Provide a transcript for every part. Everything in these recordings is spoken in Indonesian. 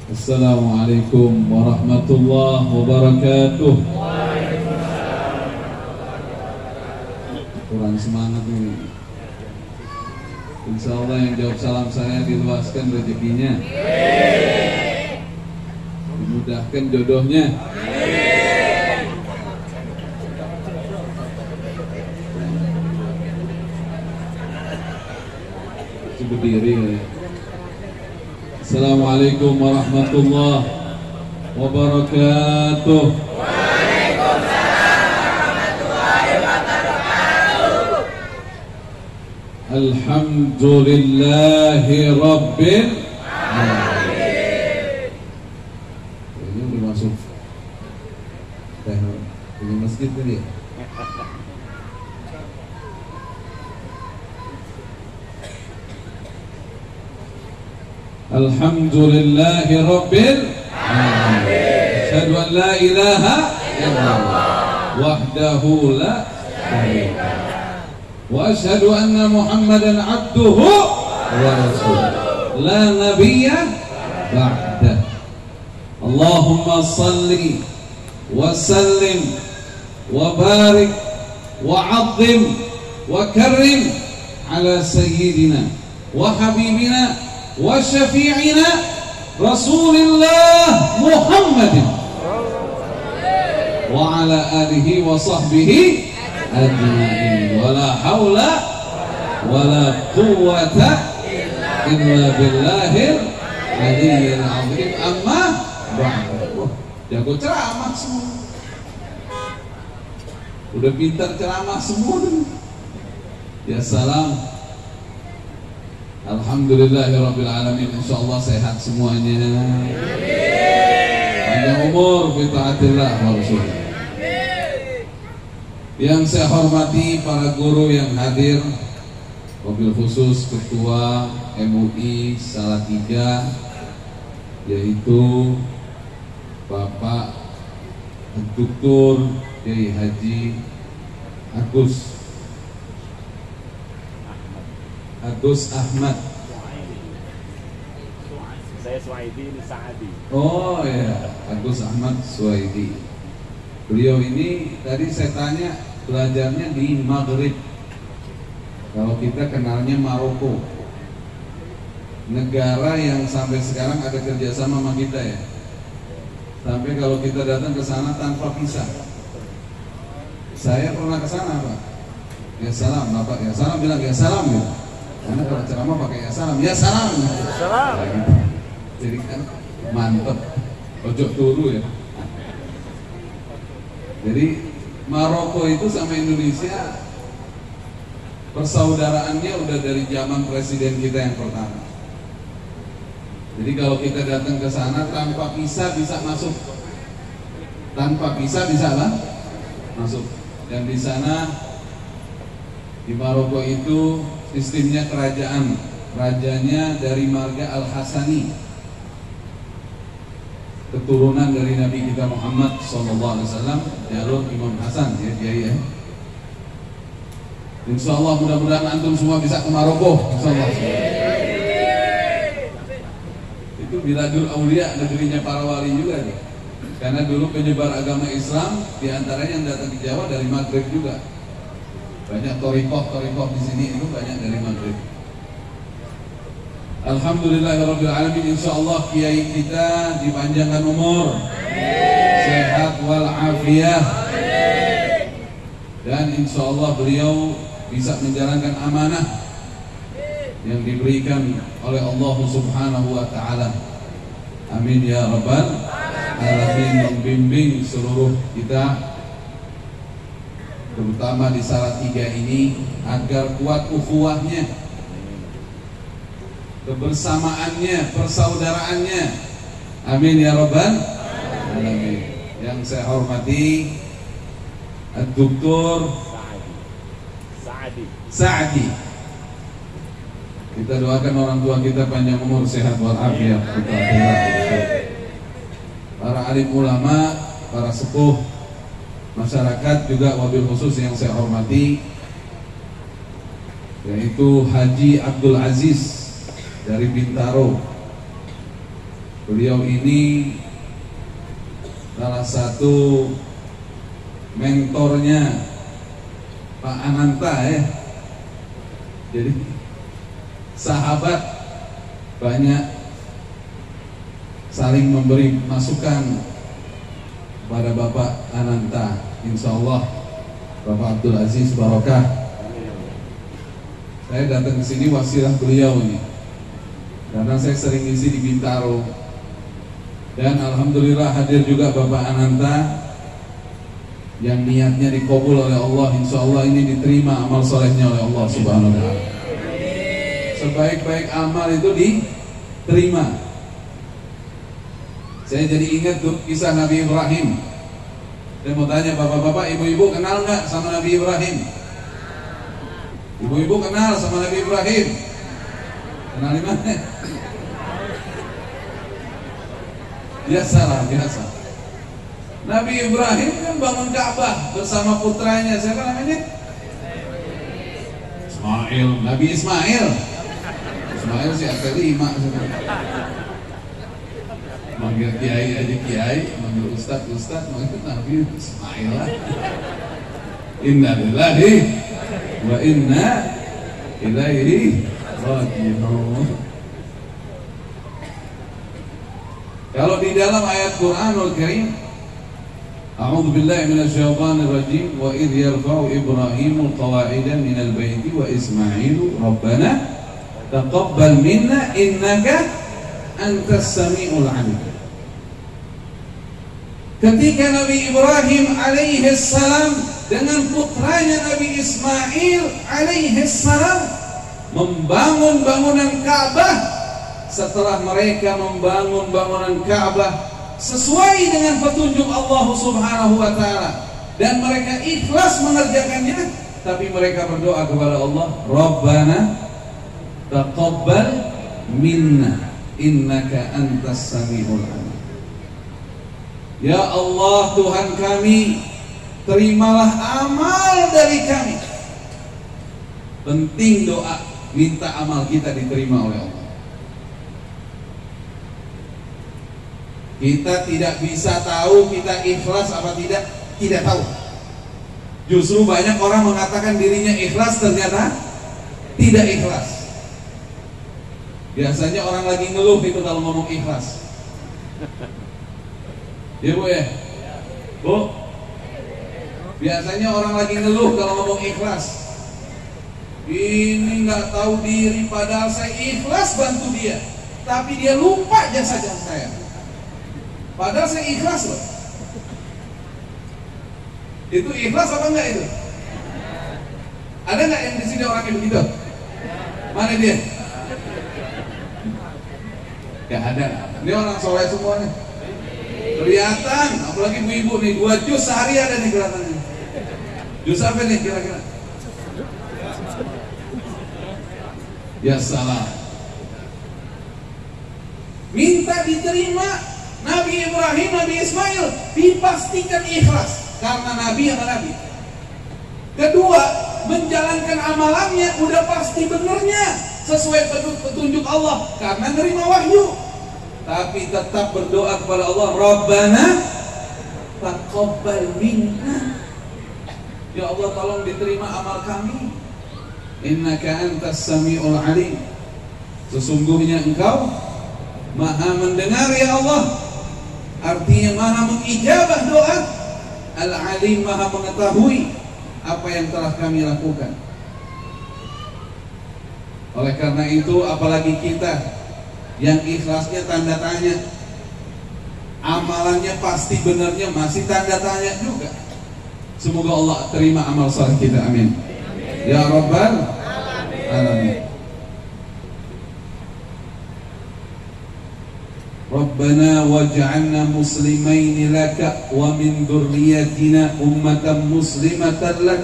Assalamualaikum warahmatullahi wabarakatuh. Kurang semangat ini. Insya Allah yang jawab salam saya diluaskan rezekinya, dimudahkan jodohnya. Berdiri. Assalamualaikum warahmatullahi wabarakatuh. Waalaikumsalam warahmatullahi wabarakatuh. Alhamdulillahi rabbil alamin. Ini udah masuk ini masjid tadi ya? Alhamdulillahi rabbil alamin. Asyhadu an la ilaha illallah wahdahu la syarika lah. Wa asyhadu anna Muhammadan abduhu wa rasuluh la nabiyya ba'dah. Allahumma salli wa sallim wa barik wa 'azzim wa karrim ala sayyidina wa habibina wa syafi'ina Rasulillah Muhammadin wa ala alihi wa sahbihi ajma'in. Wa la hawla wa la quwwata illa billahil aliyyil azim. Amma ba'du. Jago ceramah semua, udah pintar ceramah semua. Ya salam. Alhamdulillahirabbil alamin. Insyaallah sehat semuanya. Panjang umur fi taatillah wa rasulillah. Yang saya hormati para guru yang hadir, wabil khusus Ketua MUI Salatiga, yaitu Bapak Dr. Kiai Haji Agus Ahmad. Saya Suwaidi ini Saadi. Oh ya, Agus Ahmad Suwaidi. Beliau ini tadi saya tanya belajarnya di Maghrib. Kalau kita kenalnya Maroko, negara yang sampai sekarang ada kerjasama sama kita ya. Sampai kalau kita datang ke sana tanpa visa. Saya pernah ke sana Pak. Ya salam Bapak, ya salam, bilang ya salam gitu. Karena kalau ceramah pakai ya salam, ya salam. Salam. Jadi kan mantep, ojo turu ya. Jadi Maroko itu sama Indonesia persaudaraannya udah dari zaman presiden kita yang pertama. Jadi kalau kita datang ke sana tanpa visa bisa masuk, tanpa visa bisa lah masuk. Dan di sana di Maroko itu sistemnya kerajaan, rajanya dari marga Al-Hasani, keturunan dari Nabi kita Muhammad SAW, jalur Imam Hasan ya dia ya. Insyaallah mudah-mudahan antum semua bisa ke Maroko. Insyaallah. Itu Biladul Aulia, negerinya para wali juga nih. Karena dulu penyebar agama Islam diantaranya yang datang ke Jawa dari Maghrib juga. Banyak torikoh di sini itu banyak dari Maghrib. Alhamdulillahirabbil alamin. Insyaallah kiai kita dipanjangkan umur, sehat wal afiyah, dan insyaallah beliau bisa menjalankan amanah yang diberikan oleh Allah Subhanahu wa taala. Amin ya rabbal alamin. Membimbing seluruh kita, terutama di Salatiga ini, agar kuat ukhuwahnya, kebersamaannya, persaudaraannya. Amin ya rabbal alamin. Yang saya hormati Dr. Saadi. Kita doakan orang tua kita panjang umur, sehat walafiat. Para alim ulama, para sepuh masyarakat juga wabil khusus yang saya hormati, yaitu Haji Abdul Aziz dari Bintaro. Beliau ini salah satu mentornya Pak Ananta ya. Jadi sahabat banyak saling memberi masukan pada Bapak Ananta. Insya Allah Bapak Abdul Aziz Barokah. Saya datang ke sini wasilah beliau ini, karena saya sering isi di Bintaro. Dan alhamdulillah hadir juga Bapak Ananta yang niatnya dikabul oleh Allah. Insya Allah ini diterima amal solehnya oleh Allah Subhanahu wa Ta'ala. Sebaik-baik amal itu diterima. Saya jadi ingat tuh kisah Nabi Ibrahim. Saya mau tanya bapak-bapak, ibu-ibu kenal nggak sama Nabi Ibrahim? Ibu-ibu kenal sama Nabi Ibrahim? Kenal di mana? Biasa. Nabi Ibrahim kan bangun Ka'bah bersama putranya. Siapa namanya? Ismail. Nabi Ismail. Ismail sih ada 5 sebenarnya. Manggil kiai aja kiai, manggil ustad, manggil Nabi Ismail lah. Inna lillahi wa inna ilaihi raji'un. Kalau di dalam ayat Quranul Karim, A'udzu billahi minasyaitonir rajim, wa idh yarfa'u Ibrahimul qawa'ida minal baiti wa Ismailu rabbana taqabbal minna innaka antas samiul alim. Ketika Nabi Ibrahim alaihi salam dengan putranya Nabi Ismail alaihi salam membangun bangunan Ka'bah. Setelah mereka membangun bangunan Ka'bah sesuai dengan petunjuk Allah Subhanahu wa Ta'ala, dan mereka ikhlas mengerjakannya, tapi mereka berdoa kepada Allah, Rabbana taqabbal minna innaka antas samiul alim. Ya Allah, Tuhan kami, terimalah amal dari kami. Penting doa, minta amal kita diterima oleh Allah. Kita tidak bisa tahu kita ikhlas apa tidak tahu. Justru banyak orang mengatakan dirinya ikhlas, ternyata tidak ikhlas. Biasanya orang lagi ngeluh itu kalau ngomong ikhlas. Ya Bu ya? Bu? Biasanya orang lagi ngeluh kalau ngomong ikhlas. Ini nggak tahu diri, padahal saya ikhlas bantu dia, tapi dia lupa jasa-jasa saya. Padahal saya ikhlas loh. Itu ikhlas apa enggak itu? Ada enggak yang di sini orang yang begitu? Mana dia? Gak ada. Ini orang soleh semuanya. Kelihatan, apalagi ibu-ibu nih, 2 juz sehari ada nih kelihatannya. Juz apa nih kira-kira? Ya salah. Minta diterima. Nabi Ibrahim, Nabi Ismail dipastikan ikhlas karena Nabi sama Nabi. Kedua, menjalankan amalannya udah pasti benernya sesuai petunjuk Allah karena nerima wahyu. Tapi tetap berdoa kepada Allah, Rabbana taqabbal minna. Ya Allah, tolong diterima amal kami. Innaka antas samiul alim. Sesungguhnya Engkau Maha mendengar ya Allah. Artinya Maha mengijabah doa. Al-Alim, Maha mengetahui apa yang telah kami lakukan. Oleh karena itu, apalagi kita yang ikhlasnya tanda tanya, amalannya pasti benarnya masih tanda tanya juga. Semoga Allah terima amal saleh kita, amin. Ya Rabbal Alamin. Rabbana waj'alna muslimaini laka wa min dzurriyyatina ummatan muslimatan lak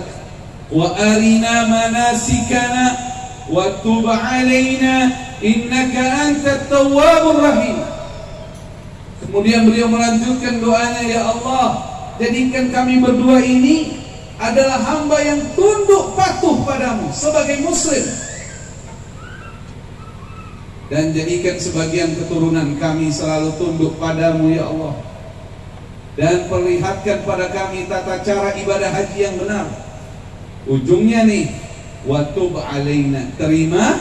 wa arina manasikana wa tub 'alaina innaka antat tawwabur rahim. Kemudian beliau melanjutkan doanya, ya Allah, jadikan kami berdua ini adalah hamba yang tunduk patuh padamu sebagai muslim. dan jadikan sebagian keturunan kami selalu tunduk padamu ya Allah, dan perlihatkan pada kami tata cara ibadah haji yang benar. Ujungnya nih, wa tub alaina, terima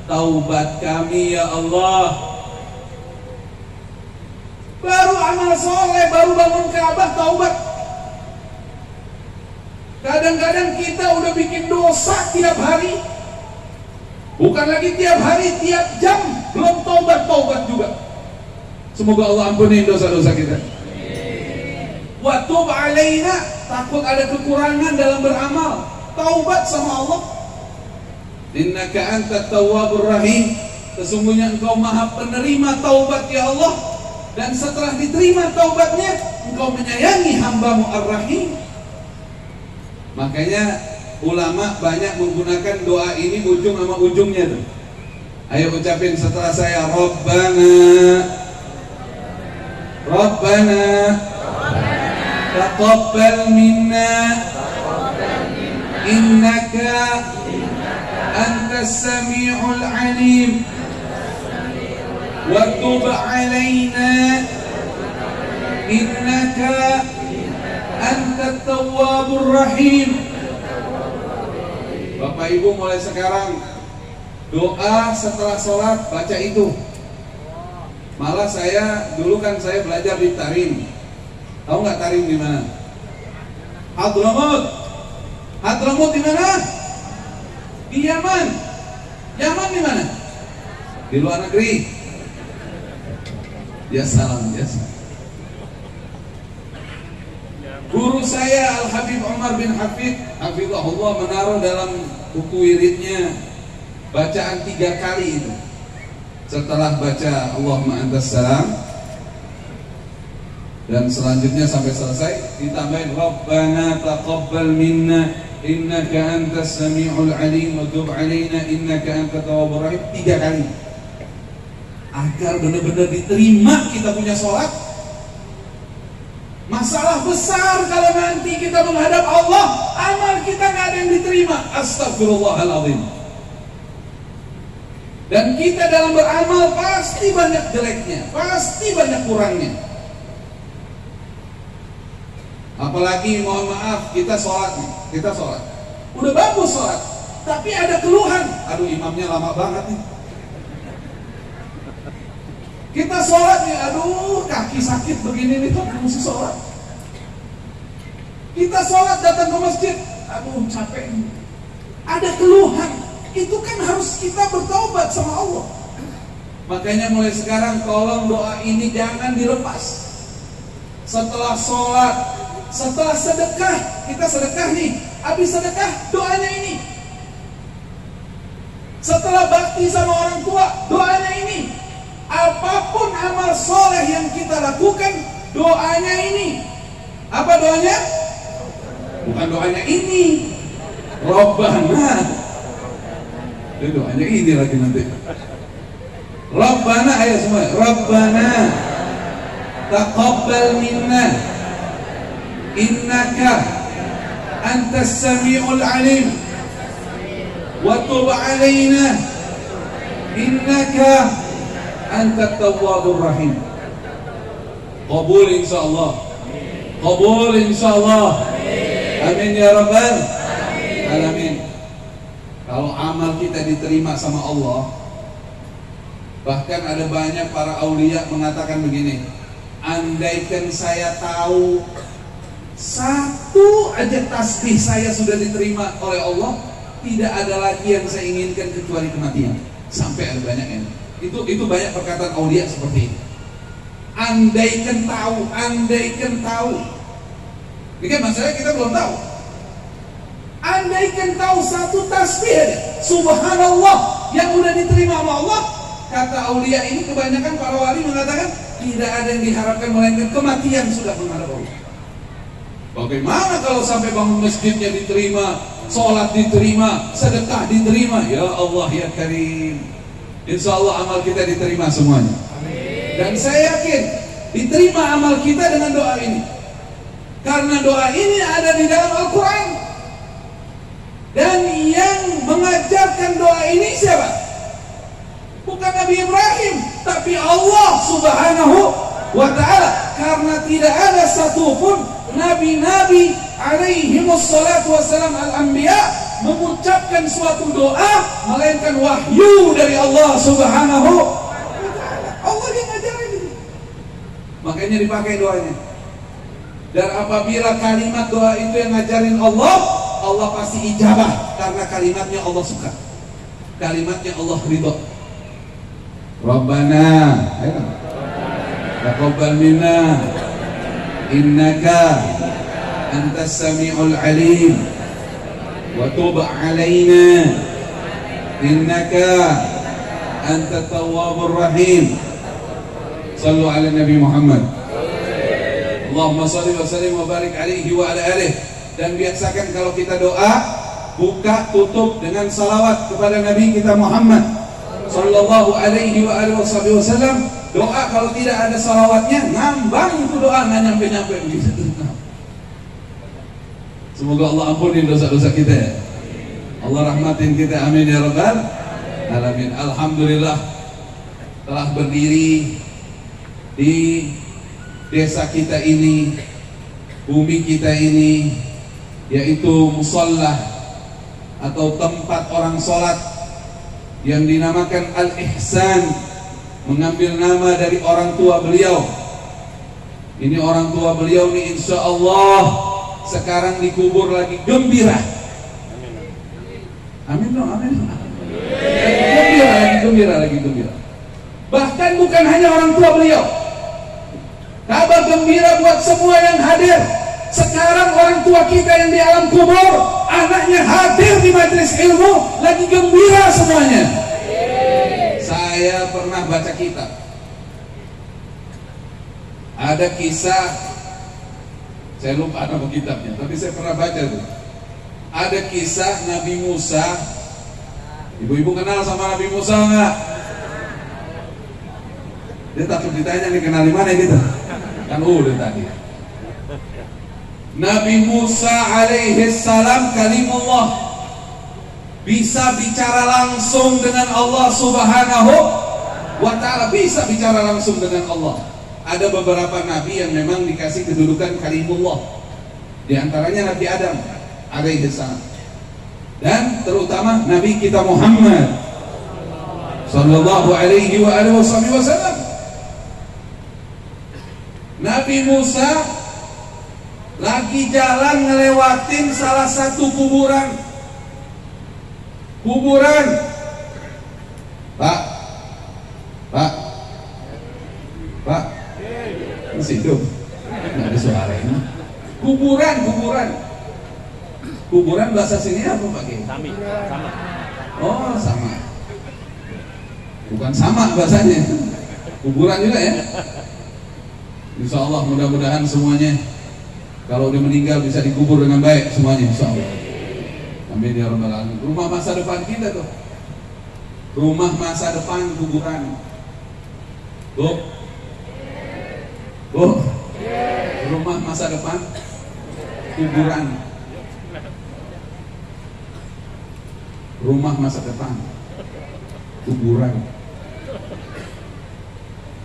taubat kami ya Allah. Baru amal soleh, baru bangun Ka'bah taubat. Kadang-kadang kita udah bikin dosa tiap hari, bukan lagi tiap hari, tiap jam, belum taubat juga. Semoga Allah ampuni dosa-dosa kita. Wa tub alaina, takut ada kekurangan dalam beramal, taubat sama Allah. Innaka antat tawwabur rahim, sesungguhnya engkau maha penerima taubat ya Allah, dan setelah diterima taubatnya engkau menyayangi hambamu ar-rahim. Makanya ulama banyak menggunakan doa ini ujung sama ujungnya tuh. Ayo ucapin setelah saya, Rabbana taqabbal minna innaka antas sami'ul alim wa tub alaina innaka antat tawwabur rahim. Bapak Ibu, mulai sekarang doa setelah sholat baca itu. Malah dulu kan saya belajar di Tarim. Tahu nggak Tarim di mana? Hadramut di mana? Di Yaman. Yaman di mana? Di luar negeri. Ya salam, ya salam. Guru saya Al-Habib Umar bin Hafid hafizahullah menaruh dalam buku wiridnya bacaan 3 kali itu. Setelah baca Allahumma antas salam, dan selanjutnya sampai selesai ditambahin Rabbana taqabbal minna innaka antas sami'ul alim wa tub alaina innaka antat tawwabur rahim 3 kali. Agar benar-benar diterima kita punya sholat. Masalah besar kalau nanti kita menghadap Allah, amal kita nggak ada yang diterima. Astagfirullahaladzim. Dan kita dalam beramal pasti banyak jeleknya, pasti banyak kurangnya. Apalagi mohon maaf, kita sholat, udah bagus sholat, tapi ada keluhan. Aduh, imamnya lama banget nih. Kita sholat nih, aduh kaki sakit begini nih, kok mesti sholat. Kita sholat datang ke masjid, aduh capek nih. Ada keluhan, itu kan harus kita bertaubat sama Allah. Makanya mulai sekarang tolong doa ini jangan dilepas. Setelah sholat, setelah sedekah, kita sedekah nih, habis sedekah doanya ini. Setelah bakti sama orang tua, doanya ini. Apapun amal soleh yang kita lakukan, doanya ini. Apa doanya? Bukan doanya ini. Rabbana. Doanya ini lagi nanti. Rabbana, ayo semua. Rabbana taqabbal minna innaka antas sami'ul alim wa tub alaina innaka antat tawwabur rahim. Qabul insyaallah. Qabul insyaallah. Amin ya rabbal alamin. Kalau amal kita diterima sama Allah, bahkan ada banyak para aulia mengatakan begini, andaikan saya tahu satu aja tasbih saya sudah diterima oleh Allah, tidak ada lagi yang saya inginkan kecuali kematian. Sampai ada banyak yang itu banyak perkataan aulia seperti ini. Andaikan tahu. Ini kan masalahnya kita belum tahu. Andaikan tahu satu tasbih aja, subhanallah, yang udah diterima sama Allah. Kata aulia ini, kebanyakan para wali mengatakan tidak ada yang diharapkan melainkan kematian sudah menghadap Allah. Bagaimana kalau sampai bangun masjidnya diterima, sholat diterima, sedekah diterima? Ya Allah ya Karim, insya Allah amal kita diterima semuanya. Amin. Dan saya yakin diterima amal kita dengan doa ini, karena doa ini ada di dalam Al-Quran. Dan yang mengajarkan doa ini siapa? bukan Nabi Ibrahim, tapi Allah Subhanahu wa ta'ala. Karena tidak ada satupun nabi-nabi alaihimussalatu wassalam al-anbiya mengucapkan suatu doa melainkan wahyu dari Allah Subhanahu wa ta'ala. Allah yang ngajarin itu. Makanya dipakai doanya. Dan apabila kalimat doa itu yang ngajarin Allah, Allah pasti ijabah karena kalimatnya Allah suka. Kalimatnya Allah ridho. Rabbana taqabbal minna innaka antas sami'ul alim wa tub 'alaina innaka antat tawwabur rahim. Sallu ala Nabi Muhammad. Allahumma shalli wa sallim wa barik alaihi wa ala alihi. Dan biasakan kalau kita doa, buka tutup dengan salawat kepada Nabi kita Muhammad sallallahu alaihi wa alihi wasallam. Doa kalau tidak ada salawatnya ngambang itu doa, nggak nyampe-nyampe begitu. Semoga Allah ampuni dosa-dosa kita ya. Allah rahmatin kita, amin ya rabbal alamin. Alhamdulillah telah berdiri di desa kita ini, bumi kita ini, yaitu musalla atau tempat orang sholat yang dinamakan Al-Ihsan, mengambil nama dari orang tua beliau. Ini orang tua beliau ini insya Allah sekarang dikubur lagi gembira. Amin dong, amin. Lagi gembira. Bahkan bukan hanya orang tua beliau, kabar gembira buat semua yang hadir. Sekarang orang tua kita yang di alam kubur, anaknya hadir di majelis ilmu, lagi gembira semuanya. Saya pernah baca kitab, ada kisah, saya lupa nama kitabnya, tapi saya pernah baca tuh. Ada kisah Nabi Musa. Ibu-ibu kenal sama Nabi Musa nggak? Dia takut ditanya nih kenal di mana gitu. Kan udah tadi. Nabi Musa alaihi salam kalimullah, bisa bicara langsung dengan Allah Subhanahu wa ta'ala, bisa bicara langsung dengan Allah. Ada beberapa nabi yang memang dikasih kedudukan kalimullah, di antaranya Nabi Adam alaihi salam, dan terutama Nabi kita Muhammad sallallahu alaihi wa alihi wasallam. Nabi Musa lagi jalan ngelewatin salah satu kuburan. Pak, masih hidup? Nggak ada suaranya. Kuburan bahasa sini apa Pak? Sama. Oh sama. Bukan sama bahasanya. Kuburan juga ya. Insya Allah mudah-mudahan semuanya kalau udah meninggal bisa dikubur dengan baik semuanya, insya Allah. Amin ya rabbal alamin. Rumah masa depan kita tuh, rumah masa depan kuburan. Bu, rumah masa depan kuburan. Rumah masa depan kuburan.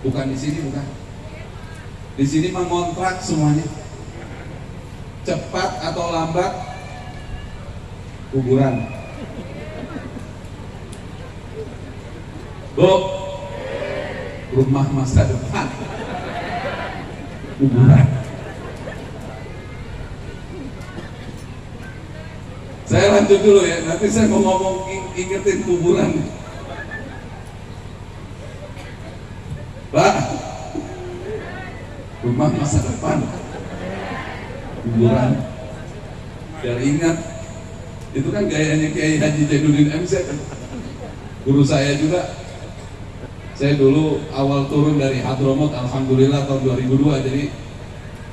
Bukan di sini, bukan. Di sini mengontrak semuanya. Cepat atau lambat kuburan. Bu, rumah masa depan kuburan. Saya lanjut dulu ya, nanti saya mau ngomong ingetin kuburan. Pak, rumah masa depan kuburan. Biar ingat, itu kan gayanya Kiai Haji Jainuddin MC, guru saya juga. Saya dulu awal turun dari Hadramut, alhamdulillah tahun 2002, jadi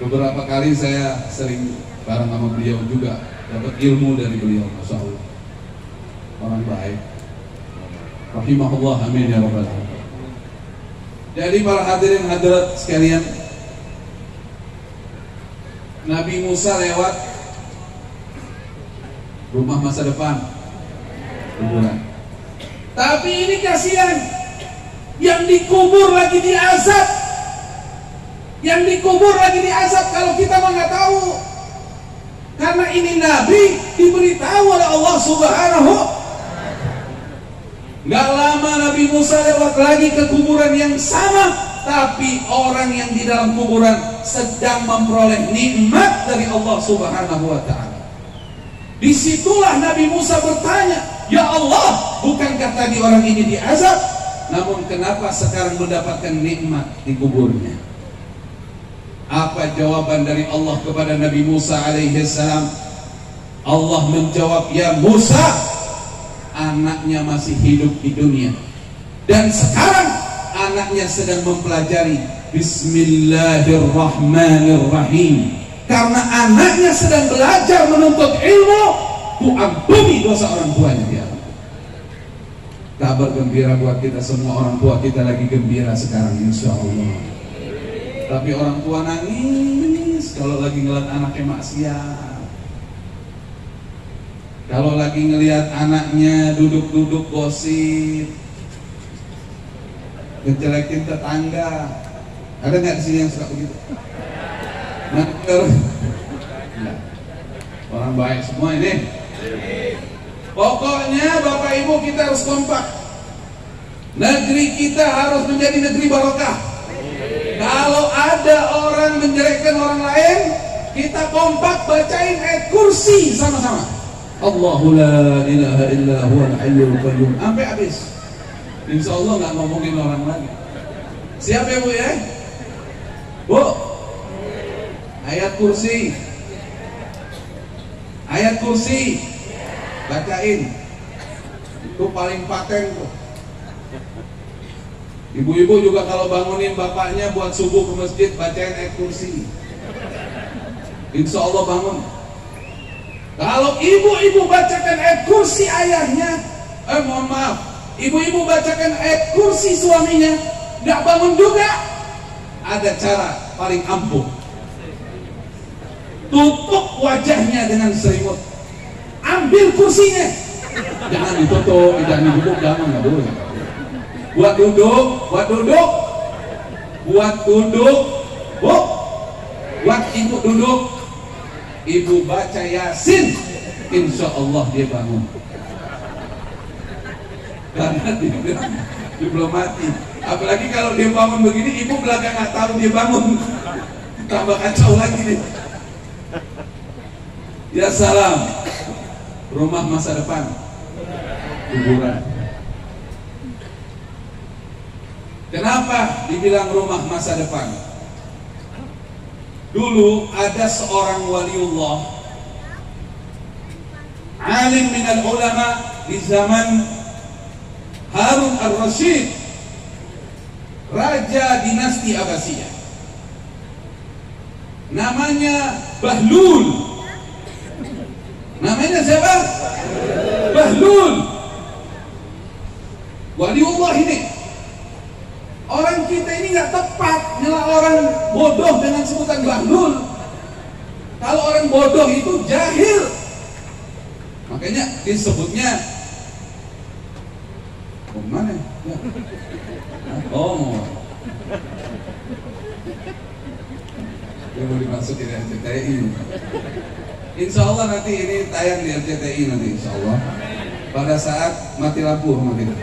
beberapa kali saya sering bareng sama beliau juga, dapat ilmu dari beliau, masya Allah. Orang baik, rahimahullah, amin ya rabbal alamin. Jadi para hadirin hadirat sekalian, Nabi Musa lewat rumah masa depan kuburan. Tapi ini kasihan, Yang dikubur lagi diazab. Yang dikubur lagi diazab. Kalau kita mah nggak tahu. Karena ini Nabi diberitahu oleh Allah Subhanahu. Nggak lama Nabi Musa lewat lagi ke kuburan yang sama, tapi orang yang di dalam kuburan sedang memperoleh nikmat dari Allah Subhanahu wa ta'ala. Disitulah Nabi Musa bertanya, ya Allah, bukankah tadi orang ini diazab? Namun kenapa sekarang mendapatkan nikmat di kuburnya? Apa jawaban dari Allah kepada Nabi Musa alaihi salam? Allah menjawab, ya Musa, anaknya masih hidup di dunia, dan sekarang anaknya sedang mempelajari Bismillahirrahmanirrahim. Karena anaknya sedang belajar menuntut ilmu, ku ampuni dosa orang tuanya dia. Kabar gembira buat kita semua, orang tua kita lagi gembira sekarang insya Allah. Tapi orang tua nangis kalau lagi ngeliat anaknya maksiat. Kalau lagi ngelihat anaknya duduk-duduk gosip, ngejelekin tetangga. Ada nggak di sini yang suka begitu? Nah, orang baik semua ini. Pokoknya Bapak Ibu kita harus kompak. Negeri kita harus menjadi negeri barokah. Kalau ada orang menjelekkan orang lain, kita kompak bacain ayat kursi sama-sama. Allahu la ilaha illa huwal hayyul qayyum sampai habis. Insya Allah nggak ngomongin orang lagi. Siap ya Bu ya? Bu, ayat kursi. Ayat kursi bacain. Itu paling paten tuh. Ibu-ibu juga kalau bangunin bapaknya buat subuh ke masjid, bacain ayat kursi. Insya Allah bangun. Kalau ibu-ibu bacakan ayat kursi ayahnya, mohon maaf, ibu-ibu bacakan ayat kursi suaminya, nggak bangun juga, ada cara paling ampuh. Tutup wajahnya dengan selimut, ambil kursinya, jangan ditutup, jangan duduk, jangan, nggak boleh. Buat duduk, buat duduk, buat duduk, bu, buat ibu duduk. Ibu baca Yasin, insya Allah dia bangun. Karena dia belum mati. Apalagi kalau dia bangun begini, ibu belakang nggak tahu dia bangun, tambah kacau lagi nih. Ya salam, rumah masa depan, kuburan. Kenapa dibilang rumah masa depan? Dulu ada seorang waliullah, alim minal ulama di zaman Harun ar-Rasyid, raja dinasti Abbasiyah. Namanya Bahlul. Namanya siapa? Bahlul. Waliullah ini. Orang kita ini nggak tepat nyela orang bodoh dengan sebutan bahlul. Kalau orang bodoh itu jahil, makanya disebutnya mana? Ya. Oh, dia mau dimasukin RCTI. Insya Allah nanti ini tayang di RCTI nanti, insya Allah. Pada saat mati lampu rumah kita.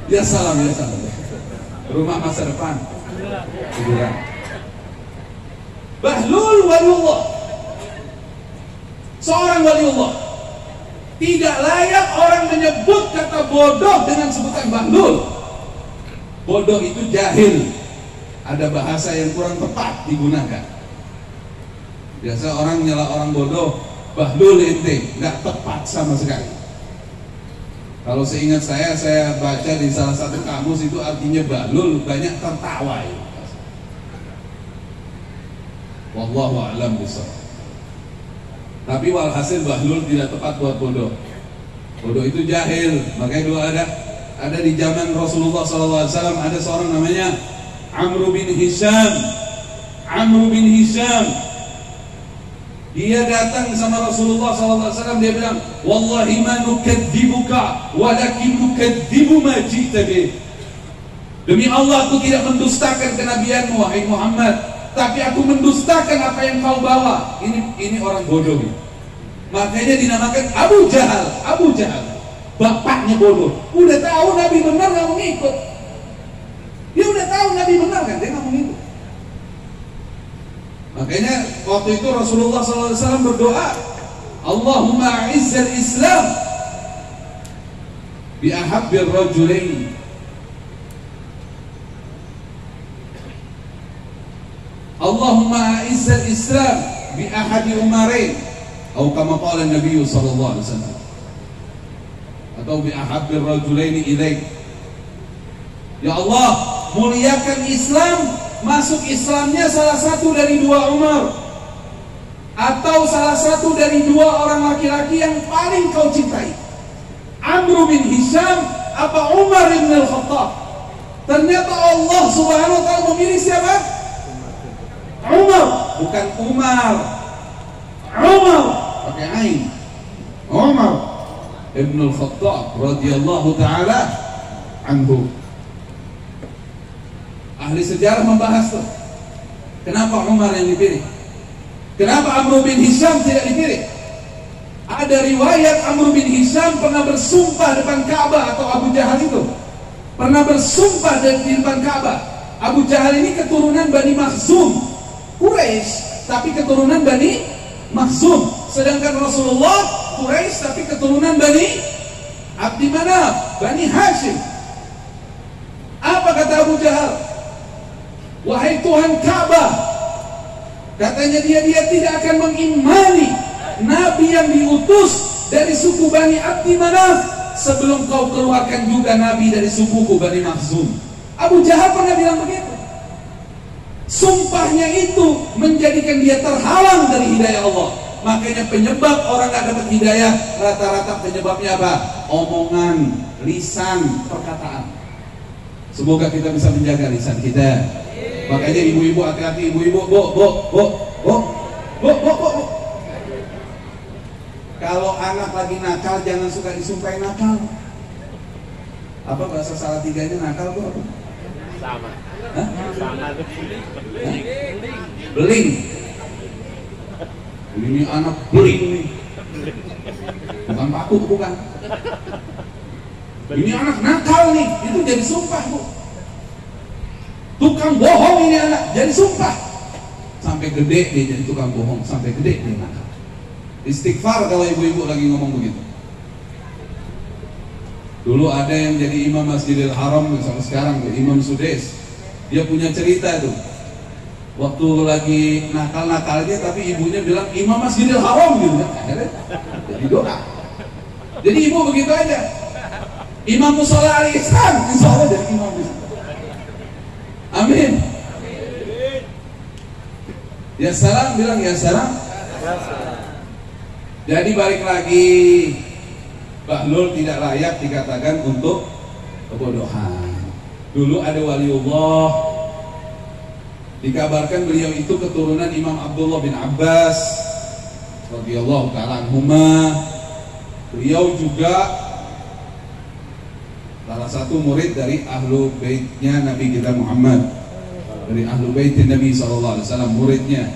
Ya salam, ya salam. Rumah masa depan, kuburan. Bahlul waliullah, seorang waliullah. Tidak layak orang menyebut kata bodoh dengan sebutan bahlul. Bodoh itu jahil. Ada bahasa yang kurang tepat digunakan. Biasa orang nyela orang bodoh, bahlul ente, nggak tepat sama sekali. Kalau seingat saya baca di salah satu kamus itu artinya bahlul banyak tertawa ya. Wallahu a'lam bishawab. Tapi walhasil bahlul tidak tepat buat bodoh. Bodoh itu jahil. Makanya dulu ada di zaman Rasulullah SAW ada seorang namanya Amr bin Hisham. Amr bin Hisham Dia datang sama Rasulullah SAW, dia bilang, "Wallahi ma nukadzibuka, walakin nukadzibu ma ji'ta bih." Demi Allah, aku tidak mendustakan kenabianmu, wahai Muhammad, tapi aku mendustakan apa yang kau bawa. Ini orang bodoh. Makanya dinamakan Abu Jahal. Abu Jahal, bapaknya bodoh. Udah tahu Nabi benar, nggak mau ngikut. Dia udah tahu Nabi benar kan, dia nggak mau ngikut. Makanya waktu itu Rasulullah SAW berdoa, Allahumma a'izzal Islam bi ahabbir rajulain. Allahumma a'izzal Islam bi ahadi umarain, atau kama qala Nabi sallallahu alaihi wasallam, atau bi ahabbir rajulain ilaik. Ya Allah, muliakan Islam, masuk Islamnya salah satu dari dua Umar, atau salah satu dari dua orang laki-laki yang paling kau cintai, Amr bin Hisham apa Umar bin Al-Khattab. Ternyata Allah Subhanahu wa ta'ala memilih siapa? Umar, bukan Umar. Umar pakai ain. Umar bin Al-Khattab radhiyallahu ta'ala anhu. Ahli sejarah membahas tuh, kenapa Umar yang dipilih, kenapa Amr bin Hisham tidak dipilih. Ada riwayat Amr bin Hisham pernah bersumpah depan Ka'bah, atau Abu Jahal itu pernah bersumpah di depan Ka'bah. Abu Jahal ini keturunan Bani Makhzum, Quraisy, tapi keturunan Bani Makhzum. Sedangkan Rasulullah Quraisy, tapi keturunan Bani Abdi Manaf, Bani Hashim. Apa kata Abu Jahal? Wahai Tuhan Ka'bah, katanya dia tidak akan mengimani Nabi yang diutus dari suku Bani Abdi Manaf sebelum kau keluarkan juga Nabi dari sukuku Bani Makhzum. Abu Jahal pernah bilang begitu. Sumpahnya itu menjadikan dia terhalang dari hidayah Allah. Makanya penyebab orang gak dapat hidayah, rata-rata penyebabnya apa? Omongan, lisan, perkataan. Semoga kita bisa menjaga lisan kita. Makanya ibu-ibu hati-hati, ibu-ibu, bu. Kalau anak lagi nakal, jangan suka disumpahin nakal. Apa bahasa Salatiganya nakal tuh apa? Sama. Hah? Sama. Beling. Ini anak beling nih. Bukan pakut, bukan. Ini anak nakal nih, itu jadi sumpah, Bu. Tukang bohong ini anak, jadi sumpah. Sampai gede dia jadi tukang bohong, sampai gede dia nakal. Istighfar kalau ibu-ibu lagi ngomong begitu. Dulu ada yang jadi imam Masjidil Haram sampai sekarang tuh, Imam Sudais. Dia punya cerita tuh. Waktu lagi nakal-nakalnya, tapi ibunya bilang Imam Masjidil Haram gitu kan. Akhirnya jadi doa. Jadi ibu begitu aja. Imam Musola al-Ihsan, insya Allah jadi imam di situ. Amin. Ya salam, bilang ya salam. Jadi balik lagi, Bahlul tidak layak dikatakan untuk kebodohan. Dulu ada waliullah, dikabarkan beliau itu keturunan Imam Abdullah bin Abbas radhiyallahu ta'ala anhuma. Beliau juga salah satu murid dari ahlu baitnya Nabi kita Muhammad, dari ahlu baitin Nabi SAW, muridnya.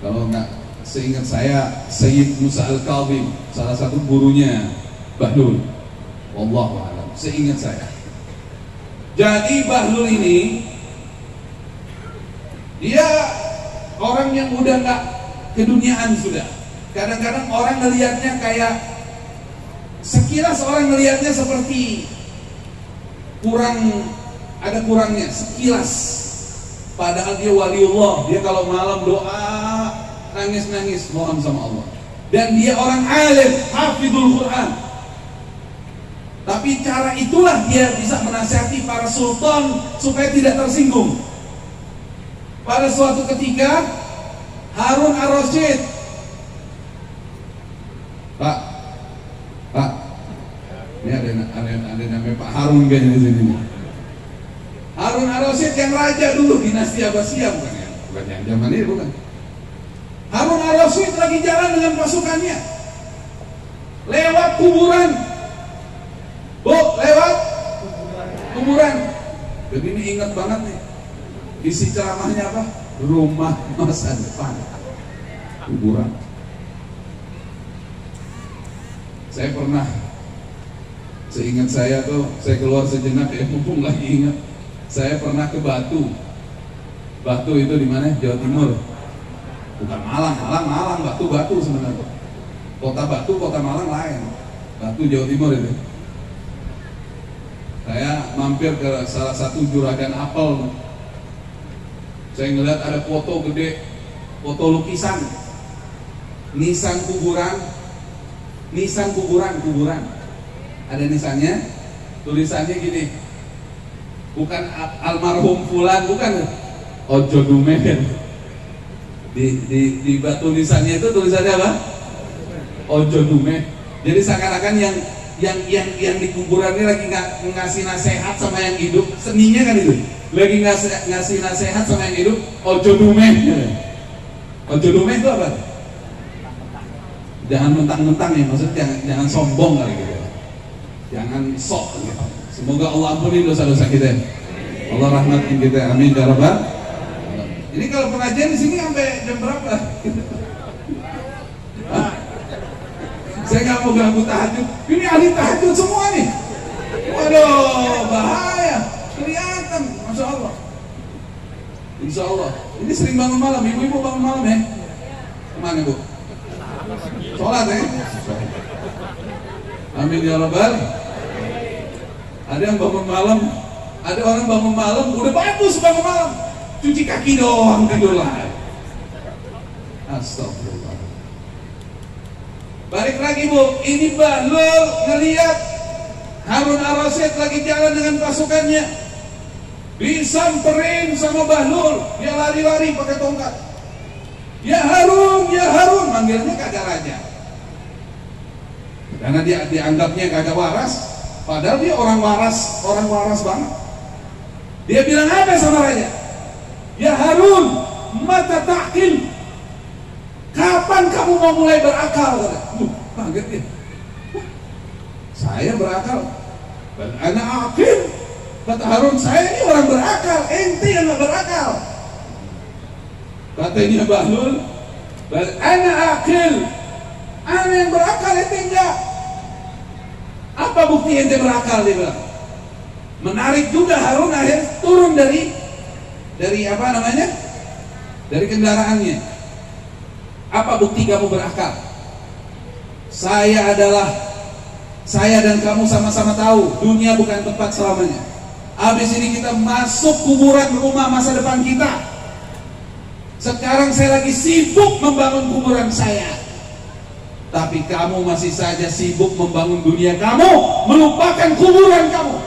Kalau enggak, seingat saya Sayyid Musa Al-Kadhim, salah satu gurunya Bahlul, wallahu a'lam, seingat saya. Jadi Bahlul ini dia orang yang udah enggak keduniaan sudah. Kadang-kadang orang ngelihatnya kayak, sekilas orang ngelihatnya seperti ada kurangnya sekilas, padahal dia waliullah. Dia kalau malam doa nangis-nangis mohon sama Allah, dan dia orang alim, hafidhul Quran. Tapi cara itulah dia bisa menasihati para sultan supaya tidak tersinggung. Pada suatu ketika Harun ar-Rasyid, Pak, ini ada namanya Pak Harun kayaknya di sini. Harun ar-Rasyid yang raja dulu dinasti Abbasiyah, bukan yang zaman ini, bukan. Harun al-Rasyid lagi jalan dengan pasukannya lewat kuburan. Bu, lewat kuburan. Jadi ini ingat banget nih. Isi ceramahnya apa? Rumah masa depan. Kuburan. Saya pernah, seingat saya tuh, saya keluar sejenak ya, mumpung lagi ingat. Saya pernah ke Batu. Batu itu di mana? Jawa Timur. Bukan Malang, Batu sebenarnya. Kota Batu, kota Malang lain. Batu Jawa Timur itu. Saya mampir ke salah satu juragan apel. Saya ngeliat ada foto gede, foto lukisan. Nisan kuburan. Ada nisannya, tulisannya gini. Bukan almarhum fulan, bukan. Ojo dumen. Di batu tulisannya itu tulisannya apa? Ojo dumen. Jadi seakan-akan yang di kuburan ini lagi ngasih nasihat sama yang hidup. Seninya kan itu. Lagi ngasih nasihat sama yang hidup. Ojo dumen. Ojo dumen itu apa? Jangan mentang-mentang ya, maksudnya jangan sombong kali gitu. Jangan sok gitu. Semoga Allah ampuni dosa-dosa kita. Allah rahmatin kita. Amin ya rabbal. Ini kalau pengajian di sini sampai jam berapa? Saya nggak mau ganggu tahajud. Ini ahli tahajud semua nih. Waduh, bahaya. Kelihatan, masya Allah. Insya Allah. Ini sering bangun malam. Ibu-ibu bangun malam ya? Kemana bu? Sholat ya? Amin ya rabbal. Ada yang bangun malam, ada orang bangun malam, udah bagus bangun malam, cuci kaki doang tidur lah. Astagfirullah. Balik lagi bu, ini Bahlul ngeliat Harun al-Rasyid lagi jalan dengan pasukannya, disamperin sama Bahlul, dia lari-lari pakai tongkat. Ya Harun, manggilnya kagak raja. Karena dia dianggapnya kagak waras, padahal dia orang waras banget. Dia bilang apa sama raja? Ya Harun, mata ta'qil. Kapan kamu mau mulai berakal? Kaget dia. Saya berakal. Bal ana aqil. Kata Harun, saya ini orang berakal, ente yang gak berakal. Katanya Bahlul, bal ana aqil. Ana yang berakal, ente enggak. Apa bukti ente berakal, dia bilang. Menarik juga Harun akhirnya turun dari apa namanya? Dari kendaraannya. Apa bukti kamu berakal? Saya dan kamu sama-sama tahu dunia bukan tempat selamanya. Habis ini kita masuk kuburan rumah masa depan kita. Sekarang saya lagi sibuk membangun kuburan saya. Tapi kamu masih saja sibuk membangun dunia kamu, melupakan kuburan kamu.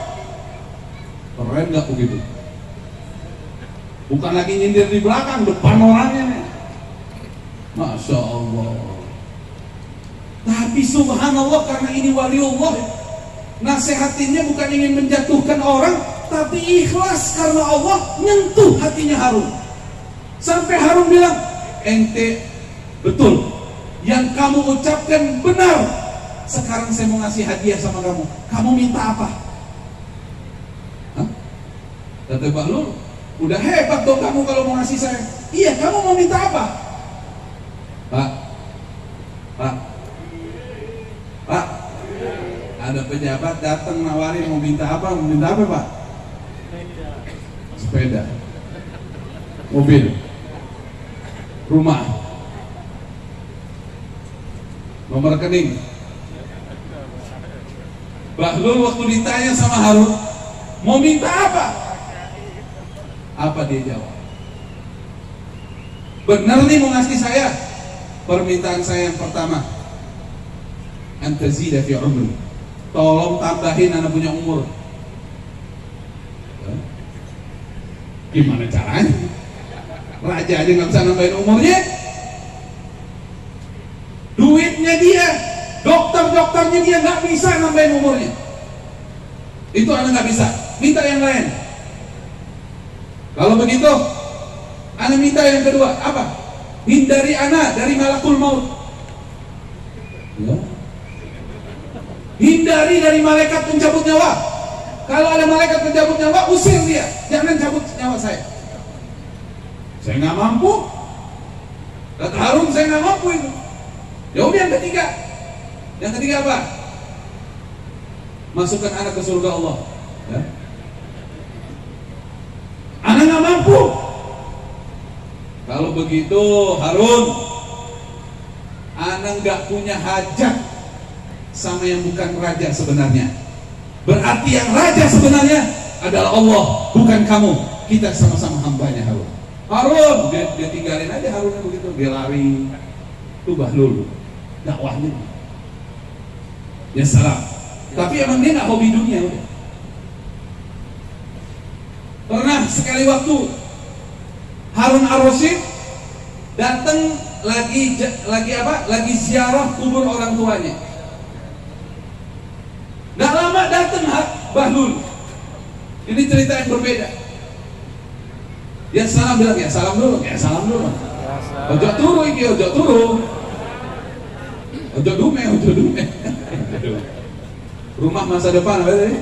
Keren gak begitu? Bukan lagi nyindir di belakang, depan orangnya. Masya Allah. Tapi subhanallah, karena ini waliullah, nasihatinnya bukan ingin menjatuhkan orang, tapi ikhlas karena Allah nyentuh hatinya Harun. Sampai Harun bilang, ente betul, yang kamu ucapkan benar. Sekarang saya mau ngasih hadiah sama kamu. Kamu minta apa? Hah? Kata Bahlul, udah hebat dong kamu kalau mau ngasih saya. Iya, kamu mau minta apa? Pak, ada pejabat datang nawarin mau minta apa? Mau minta apa Pak? Sepeda, mobil, rumah, nomor rekening. Bahlul waktu ditanya sama Harun, mau minta apa? Apa dia jawab? Benar nih mau ngasih saya. Permintaan saya yang pertama, antazida fi umri. Tolong tambahin anak punya umur. Gimana caranya? Raja aja nggak bisa nambahin umurnya. Duitnya dia, dokternya dia nggak bisa nambahin umurnya. Itu anak nggak bisa. Minta yang lain. Kalau begitu, anak minta yang kedua apa? hindari ana dari malakul maut. Ya. Hindari dari malaikat pencabut nyawa. Kalau ada malaikat pencabut nyawa, usir dia, jangan cabut nyawa saya. Saya nggak mampu. Kata Harun, saya nggak mampu itu. Ya udah, yang ketiga apa? Masukkan anak ke surga Allah. Ya. Anak nggak mampu. Kalau begitu Harun, anak nggak punya hajat sama yang bukan raja sebenarnya. Berarti yang raja sebenarnya adalah Allah, bukan kamu. Kita sama-sama hambanya Harun. Harun, dia tinggalin aja Harun begitu, dia lari. Itu Bahlul, dakwahnya. Ya salam. Tapi emang dia nggak hobi dunia udah. Pernah sekali waktu Harun Ar-Rasyid datang lagi ziarah kubur orang tuanya. Nggak lama datang Bahlul. Ini cerita yang berbeda. Ya salam, bilang ya salam dulu, ya salam dulu. Ojo turu iki, ojo turu. Ojo dume. Rumah masa depan apa tadi?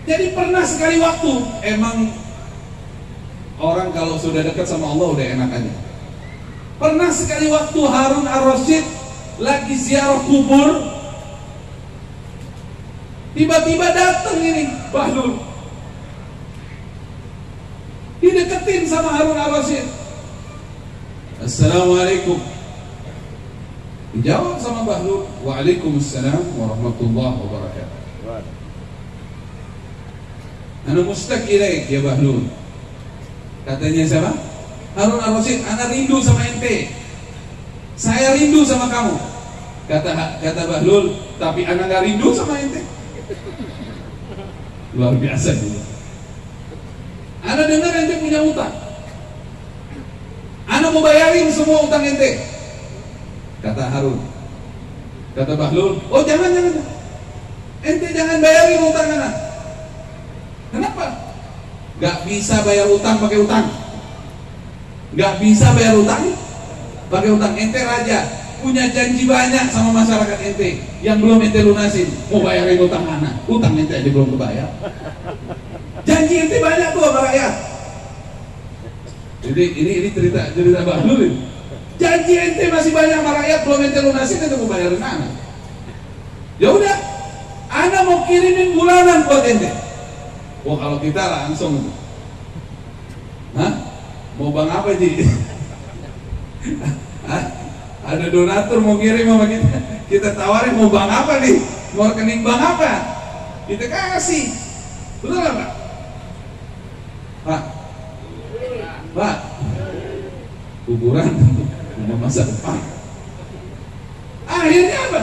Jadi pernah sekali waktu, emang orang kalau sudah dekat sama Allah udah enak aja. Pernah sekali waktu Harun Ar-Rasyid lagi ziarah kubur, tiba-tiba datang ini Bahlul, dideketin sama Harun Ar-Rasyid. Assalamualaikum. Dijawab sama Bahlul, waalaikumsalam warahmatullahi wabarakatuh. Ana mustaq ilaik ya Bahlul. Katanya siapa? Harun Ar-Rasyid, ana rindu sama ente. Saya rindu sama kamu. Kata Bahlul, tapi ana nggak rindu sama ente. Luar biasa dia. Ana dengar ente punya utang. Ana mau bayarin semua utang ente. Kata Harun. Kata Bahlul, oh jangan. Ente jangan bayarin utang ana. Kenapa? Gak bisa bayar utang pakai utang. Gak bisa bayar utang pakai utang. Ente raja, punya janji banyak sama masyarakat ente yang belum ente lunasin. Mau bayarin utang mana? Utang ente aja belum kebayar. Janji ente banyak tuh sama rakyat. Jadi ini cerita Bahlul ini. Janji ente masih banyak sama rakyat, belum ente lunasin, ente mau bayarin mana? Ya udah, ana mau kirimin bulanan buat ente. Wah kalau kita langsung, mau bang apa Ji? Ada donatur mau kirim sama kita tawarin mau bang apa nih? Mau rekening bang apa? Kita kasih, betul nggak Pak? Pak, kuburan rumah masa depan. Akhirnya apa?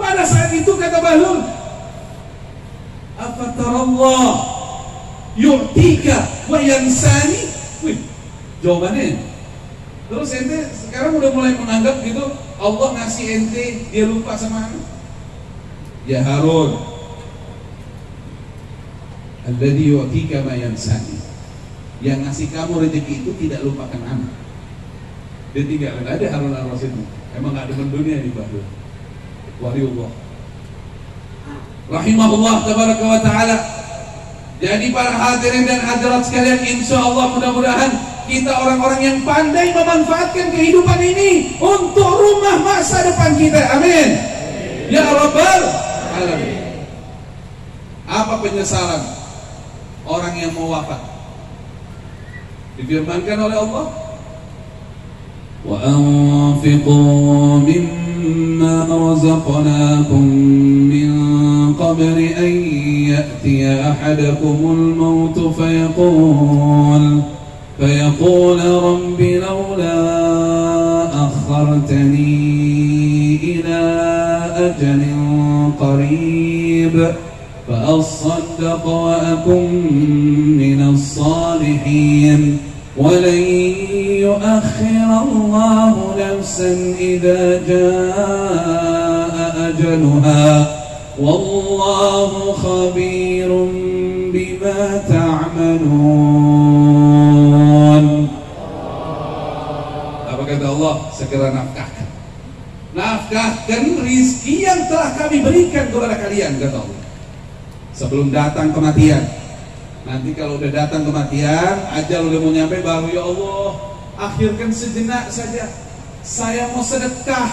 Pada saat itu kata Bahlul, afatarallah yu'tika wa yansani. Wih, jawabannya. Terus ente sekarang udah mulai menganggap gitu Allah ngasih ente dia lupa sama anak. Ya Harun, alladzi yu'tika ma yansani. Yang ngasih kamu rezeki itu tidak lupakan anak. Dia tinggal ada Harun Ar-Rasyid. Emang gak ada dunia di Bahlul. Waliullah rahimahullah tabaraka wa ta'ala. Jadi para hadirin dan hadirat sekalian, insya Allah mudah-mudahan kita orang-orang yang pandai memanfaatkan kehidupan ini untuk rumah masa depan kita. Amin ya rabbal alamin. Apa penyesalan orang yang mau wafat? Difirmankan oleh Allah, wa anfiqu mimma razaqnakum min qabli an ya'tiya ahadakumul maut fayaqul rabbi lawla akhartani ila ajalin qarib فأصدق وأكن من الصالحين ولن يؤخر الله نفسا إذا جاء أجلها والله خبير بما تعملون. segera nafkahkan. Nafkahkan rizki yang telah kami berikan kepada kalian, kata Allah. Sebelum datang kematian. Nanti kalau udah datang kematian, ajal udah mau nyampe, baru ya Allah, akhirkan sejenak saja. Saya mau sedekah,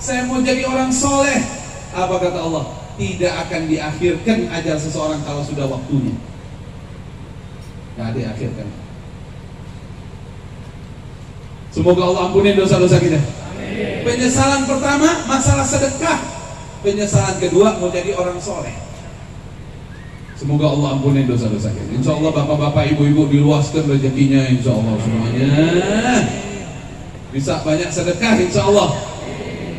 saya mau jadi orang soleh. Apa kata Allah? Tidak akan diakhirkan ajal seseorang kalau sudah waktunya. Gak diakhirkan. Semoga Allah ampuni dosa-dosa kita. Amin. Penyesalan pertama masalah sedekah. Penyesalan kedua mau jadi orang soleh. Semoga Allah ampuni dosa-dosa kita. Insya Allah bapak-bapak, ibu-ibu diluaskan rezekinya, insya Allah semuanya. Bisa banyak sedekah, insya Allah.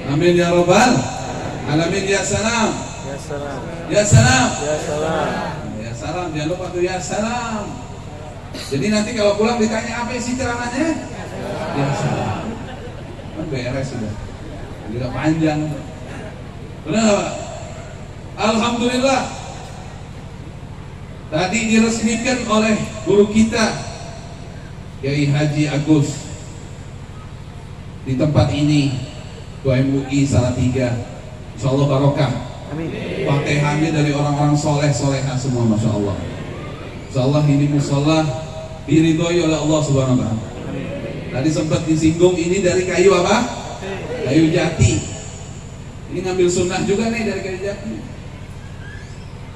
Amin ya rabbal alamin. Ya salam. Ya salam. Ya salam. Ya salam. Ya salam. Jangan lupa tuh ya salam. Jadi nanti kalau pulang ditanya apa sih ceramahnya? Ya salam. Kan beres sudah. Tidak panjang. Benar Pak? Alhamdulillah. Tadi diresmikan oleh guru kita Kiai Haji Agus di tempat ini, Ketua MUI Salatiga. Insyaallah barokah. Amin. Fatihahnya dari orang-orang soleh soleha semua, masya Allah. Insyaallah ini musola diridhoi oleh Allah Subhanahu Wa Taala. Tadi sempat disinggung ini dari kayu apa? Kayu jati. Ini ngambil sunnah juga nih dari kayu jati.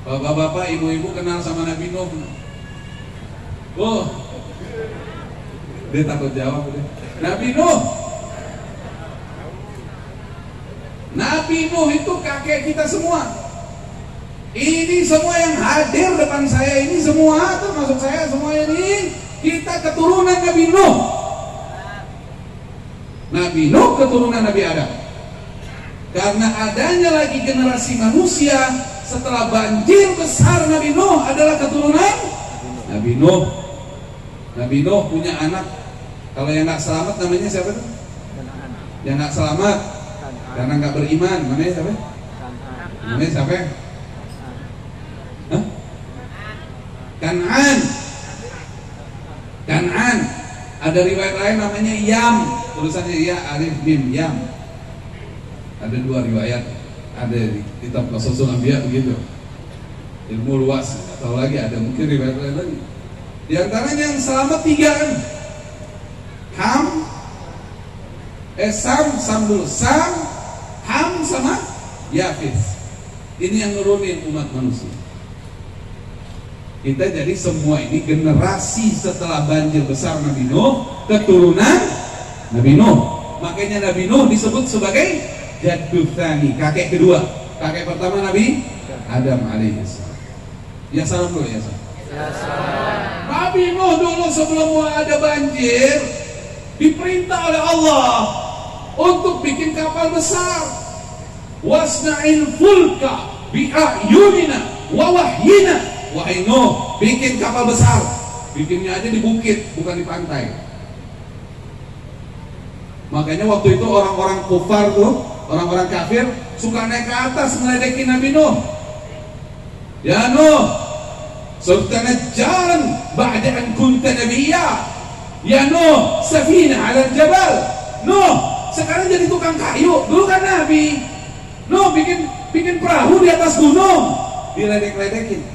Bapak-bapak, ibu-ibu kenal sama Nabi Nuh? Oh, dia takut jawab deh. Nabi Nuh. Nabi Nuh itu kakek kita semua. Ini semua yang hadir depan saya ini semua, termasuk saya semua ini, kita keturunan Nabi Nuh. Nabi Nuh keturunan Nabi Adam. Karena adanya lagi generasi manusia setelah banjir besar, Nabi Nuh adalah keturunan Nabi Nuh. Nabi Nuh punya anak. Kalau yang nggak selamat namanya siapa tuh? Yang nggak selamat karena nggak beriman, namanya siapa? Namanya siapa? Hah? Kan'an. Kan'an. Ada riwayat lain namanya Yam. Tulisannya ya alif mim Yam. Ada dua riwayat. Ada di kitab Qasasul Anbiya begitu. Ilmu luas. Atau lagi ada mungkin riwayat lain lagi. Di antaranya yang selamat 3 kan. Sam dulu. Sam, Ham sama Yafis. Ini yang nurunin umat manusia. Kita jadi semua ini generasi setelah banjir besar Nabi Nuh, keturunan Nabi Nuh. Makanya Nabi Nuh disebut sebagai Jaddud Tsani, kakek kedua. Kakek pertama Nabi Adam alaihissalam. Ya salam dulu ya salam. Ya salam. Nabi Nuh dulu sebelum ada banjir diperintah oleh Allah untuk bikin kapal besar. Wasna'il fulka bi'ayunina wa wahyina. Wahai Nuh, bikin kapal besar. Bikinnya aja di bukit, bukan di pantai. Makanya waktu itu orang-orang kufar tuh, orang-orang kafir suka naik ke atas ngeledekin Nabi Nuh. Ya Nuh, sultan jalan ba'da an kunta nabiyya. Ya Nuh, safinah 'ala jabal. Nuh, sekarang jadi tukang kayu. Dulu kan Nabi. Nuh, bikin perahu di atas gunung. Diledek-ledekin.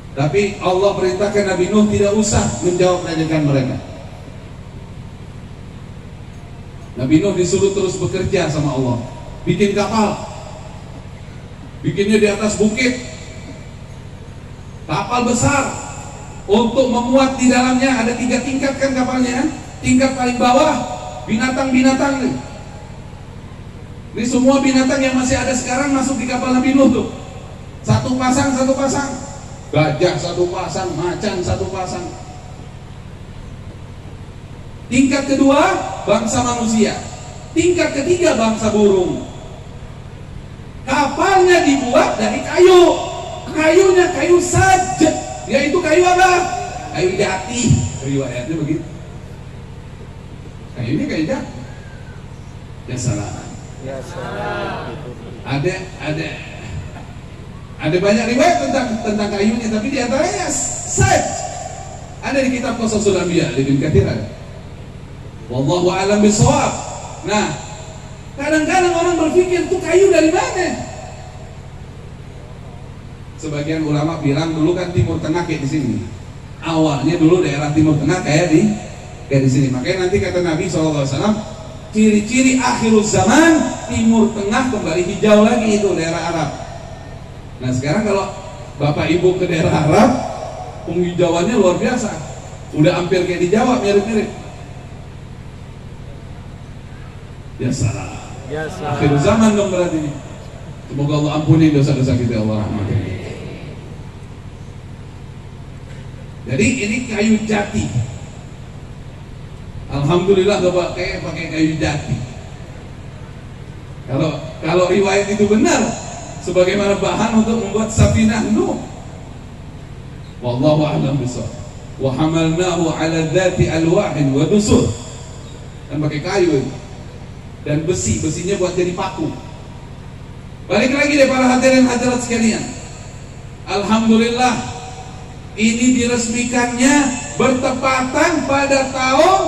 Tapi Allah perintahkan Nabi Nuh tidak usah menjawab ledekan mereka. Nabi Nuh disuruh terus bekerja sama Allah. Bikin kapal. Bikinnya di atas bukit. Kapal besar. Untuk memuat di dalamnya ada 3 tingkat kan kapalnya. Tingkat paling bawah binatang-binatang nih. Ini semua binatang yang masih ada sekarang masuk di kapal Nabi Nuh tuh. Satu pasang. Gajah 1 pasang, macan 1 pasang. Tingkat kedua bangsa manusia. Tingkat ketiga bangsa burung. Kapalnya dibuat dari kayu. Kayunya kayu saja. Yaitu kayu apa? Kayu jati. Riwayatnya begitu. Kayunya kayu jati. Ya salah. Ya salam. Ada banyak riwayat tentang kayunya, tapi di antaranya ada di kitab Qasasul Anbiya Ibnu Katsir. Wallahu a'lam bishawab. Nah, kadang-kadang orang berpikir tuh kayu dari mana? Sebagian ulama bilang dulu kan Timur Tengah kayak di sini. Awalnya dulu daerah Timur Tengah kayak di sini. Makanya nanti kata Nabi SAW, ciri-ciri akhir zaman Timur Tengah kembali hijau lagi, itu daerah Arab. Nah sekarang kalau Bapak Ibu ke daerah Arab, penghijauannya luar biasa. Udah hampir kayak di Jawa, mirip-mirip. Ya salah. Akhir zaman dong berarti. Semoga Allah ampuni dosa-dosa kita, Allah rahmati. Jadi ini kayu jati. Alhamdulillah gak pakai kayu jati. Kalau riwayat itu benar, sebagaimana bahan untuk membuat safinah Nuh. Wallahu a'lam bishawab. Wa hamalnahu 'ala dzati alwahin wa dusur. Dan pakai kayu itu. Dan besinya buat jadi paku. Balik lagi deh para hadirin hadirat sekalian. Alhamdulillah ini diresmikannya bertepatan pada tahun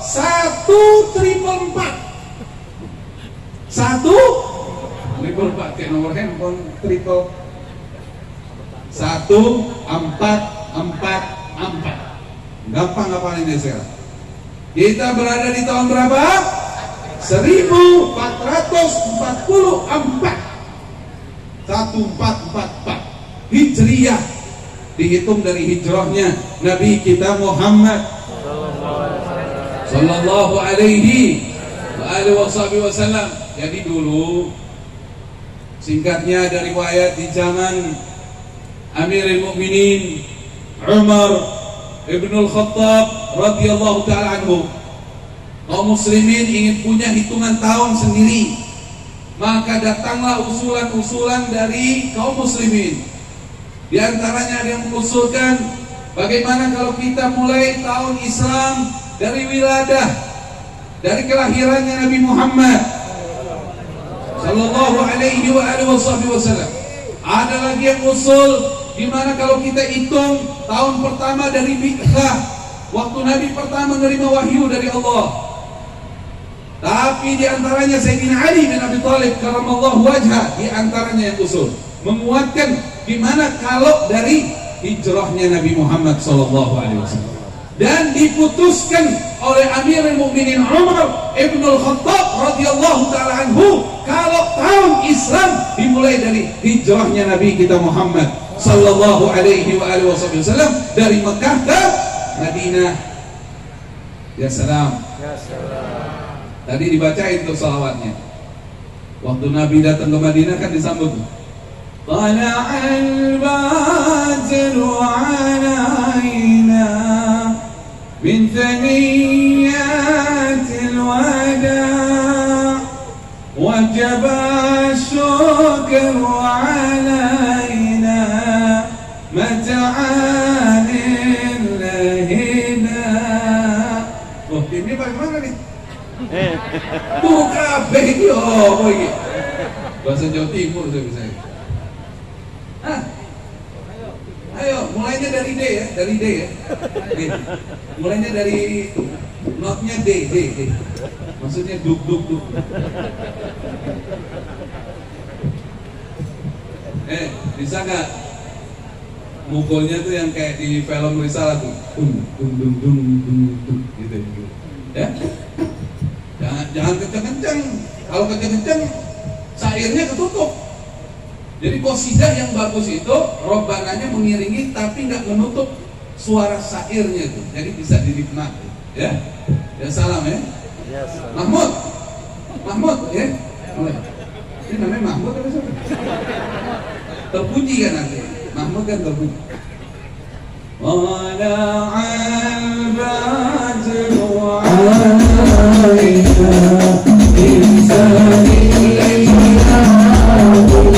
1444. 1444 kayak nomor handphone triple 1444. Gampang ngapalinnya sekarang. Kita berada di tahun berapa? 1444 Hijriyah, dihitung dari hijrahnya Nabi kita Muhammad sallallahu alaihi wasallam. Jadi dulu singkatnya ada riwayat di zaman Amirul Mukminin Umar Ibnul Khattab radhiyallahu taala anhu, kaum muslimin ingin punya hitungan tahun sendiri. Maka datanglah usulan-usulan dari kaum muslimin. Di antaranya ada yang mengusulkan, bagaimana kalau kita mulai tahun Islam dari wiladah, dari kelahirannya Nabi Muhammad sallallahu alaihi wasallam. Ada lagi yang usul, gimana kalau kita hitung tahun pertama dari bi'tsah, waktu Nabi pertama menerima wahyu dari Allah. Tapi di antaranya Sayyidina Ali bin Abi Thalib karramallahu wajhah, di antaranya yang usul menguatkan gimana kalau dari hijrahnya Nabi Muhammad sallallahu alaihi wasallam. Dan diputuskan oleh Amirul Mukminin Umar Ibnul Khattab radhiyallahu taala anhu kalau tahun Islam dimulai dari hijrahnya Nabi kita Muhammad sallallahu alaihi wasallam dari Mekah ke Madinah. Ya salam. Ya salam. Tadi dibacain tuh salawatnya. Waktu Nabi datang ke Madinah kan disambut. Tala'al badru alaina min thaniyatil wada' wajaba syukru alaina mata'anil lahina. Oh, ini bagaimana nih? Tuh kabeh iki opo iki? Bahasa Jawa Timur saya bisa. Hah? Ayo, mulainya dari D ya, dari D ya. D. Mulainya dari notnya D. Maksudnya duk. Bisa nggak? Mukulnya tuh yang kayak di film Risalah tuh, dung gitu. Ya? Jangan kenceng-kenceng. Kalau kenceng-kenceng, syairnya ketutup. Jadi qasidah yang bagus itu robananya mengiringi tapi nggak menutup suara syairnya itu. Jadi bisa dinikmati. Ya, ya salam ya. Mahmud ya. Ini namanya Mahmud apa sih? Terpuji kan nanti. Mahmud kan terpuji. Wala'al badru alaina insani Allah. 3, 2,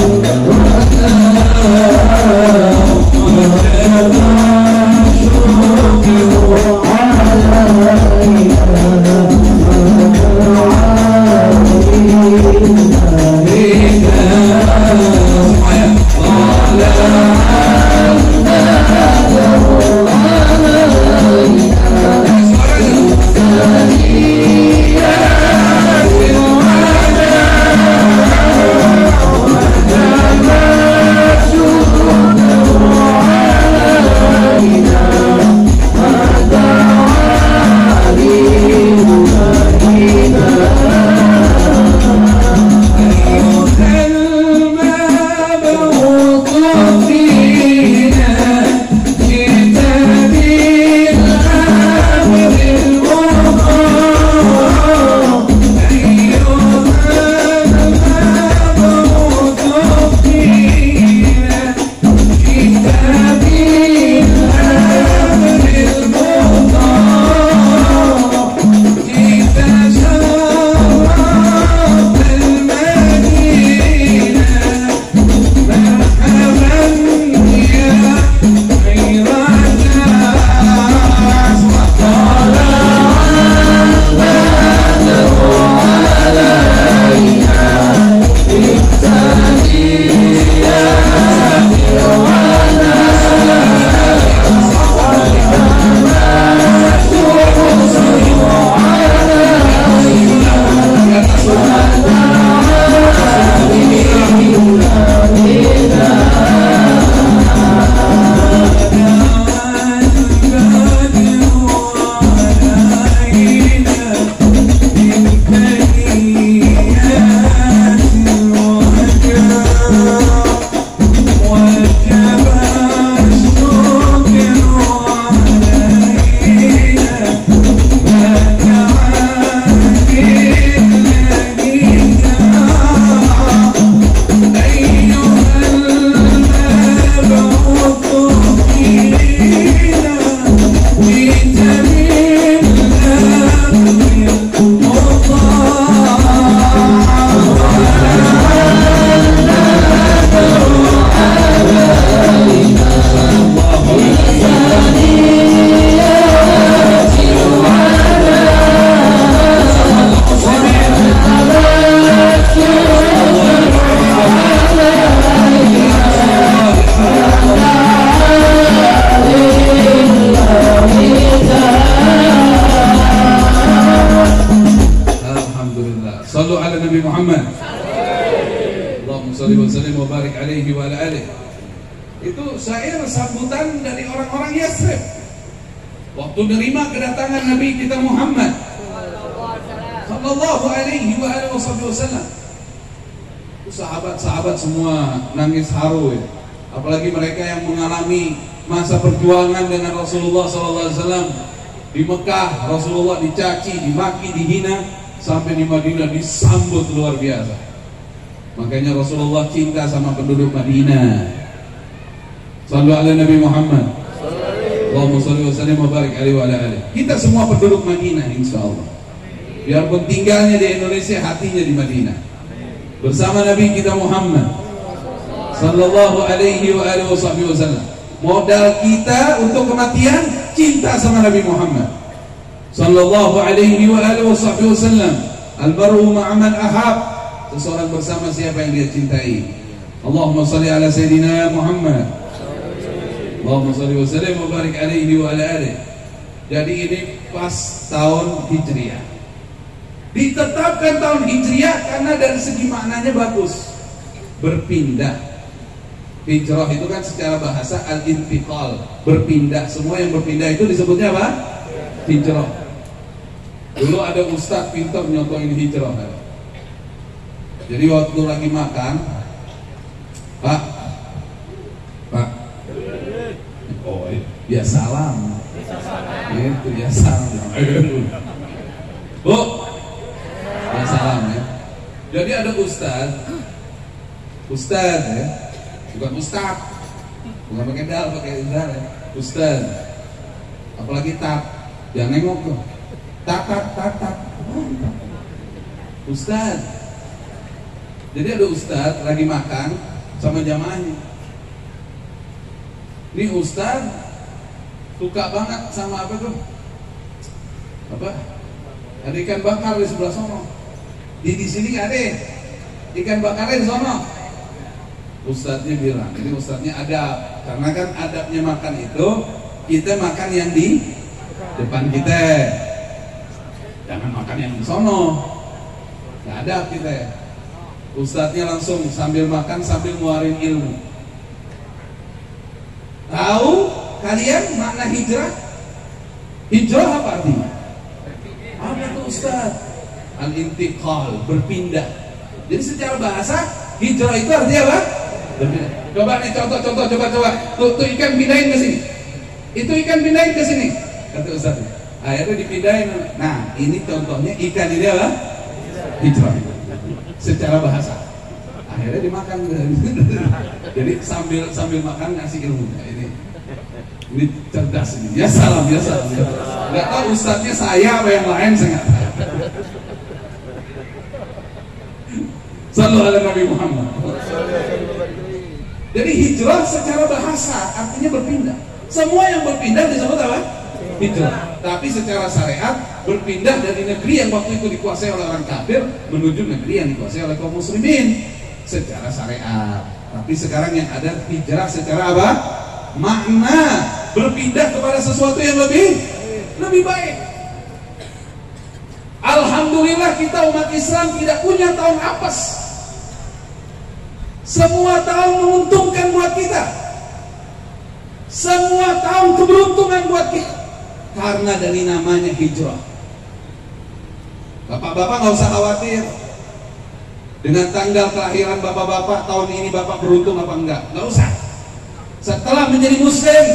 1. alihi. Itu syair sambutan dari orang-orang Yathrib waktu menerima kedatangan Nabi kita Muhammad sallallahu alaihi wasallam. Sahabat-sahabat semua nangis haru ya. Apalagi mereka yang mengalami masa perjuangan dengan Rasulullah sallallahu alaihi wasallam. Di Mekah Rasulullah dicaci, dimaki, dihina, sampai di Madinah disambut luar biasa. Makanya Rasulullah cinta sama penduduk Madinah. Sallu ala Nabi Muhammad. Allahumma shalli wa sallim wa barik alaihi wa ala alihi. Kita semua penduduk Madinah insyaallah. Biarpun tinggalnya di Indonesia, hatinya di Madinah. Bersama Nabi kita Muhammad sallallahu alaihi wa alihi wasallam. Modal kita untuk kematian cinta sama Nabi Muhammad sallallahu alaihi wa alihi wasallam. Al-baru ma'aman ahab, seseorang bersama siapa yang dia cintai. Allahumma salli ala Sayyidina Muhammad. Allahumma salli wa sallim wa barik alaihi wa ala alihi. Jadi ini pas tahun Hijriah. Ditetapkan tahun Hijriah karena dari segi maknanya bagus. Berpindah. Hijrah itu kan secara bahasa al-intiqal, berpindah. Semua yang berpindah itu disebutnya apa? Hijrah. Dulu ada ustadz pintar nyontohin hijrah. Jadi waktu lagi makan, Pak, oh ya salam, itu ya salam, Bu, ya salam ya. Jadi ada ustadz ya. Bukan ustaz, bukan pakai dal, pakai dal ya. Ustaz, apalagi tat, jangan nengok tuh. Tat. Ustaz. Jadi ada ustaz lagi makan sama jamaahnya. Ini ustaz suka banget sama apa tuh? Apa? Ada ikan bakar di sebelah sono. Di sini nggak ada ikan bakarnya di sono. Ustadznya bilang, ini ustadznya adab, karena kan adabnya makan itu kita makan yang di depan kita, jangan makan yang di sono, nggak adab kita. Ustadznya langsung sambil makan sambil ngeluarin ilmu. Tahu kalian makna hijrah? Hijrah apa artinya? Apa itu Ustadz? Al-intiqal, berpindah. Jadi secara bahasa hijrah itu artinya apa? Coba nih contoh, coba. Tuh ikan pindahin ke sini. Itu ikan pindahin ke sini. Kata Ustaz. Akhirnya dipindahin. Nah, ini contohnya ikan ini apa? Hijrah. Secara bahasa. Akhirnya dimakan. Jadi sambil makan ngasih ilmu. Ini cerdas ini. Ya salam. Enggak tahu ustadznya saya apa yang lain, saya enggak tahu. Sallu ala Nabi Muhammad. Jadi hijrah secara bahasa artinya berpindah. Semua yang berpindah disebut apa? Hijrah. Tapi secara syariat berpindah dari negeri yang waktu itu dikuasai oleh orang kafir menuju negeri yang dikuasai oleh kaum muslimin secara syariat. Tapi sekarang yang ada hijrah secara apa? Makna berpindah kepada sesuatu yang lebih baik. Alhamdulillah kita umat Islam tidak punya tahun apes. Semua tahun menguntungkan buat kita. Semua tahun keberuntungan buat kita. Karena dari namanya hijrah. Bapak-bapak nggak usah khawatir dengan tanggal kelahiran bapak-bapak tahun ini bapak beruntung apa enggak. Nggak usah. Setelah menjadi muslim,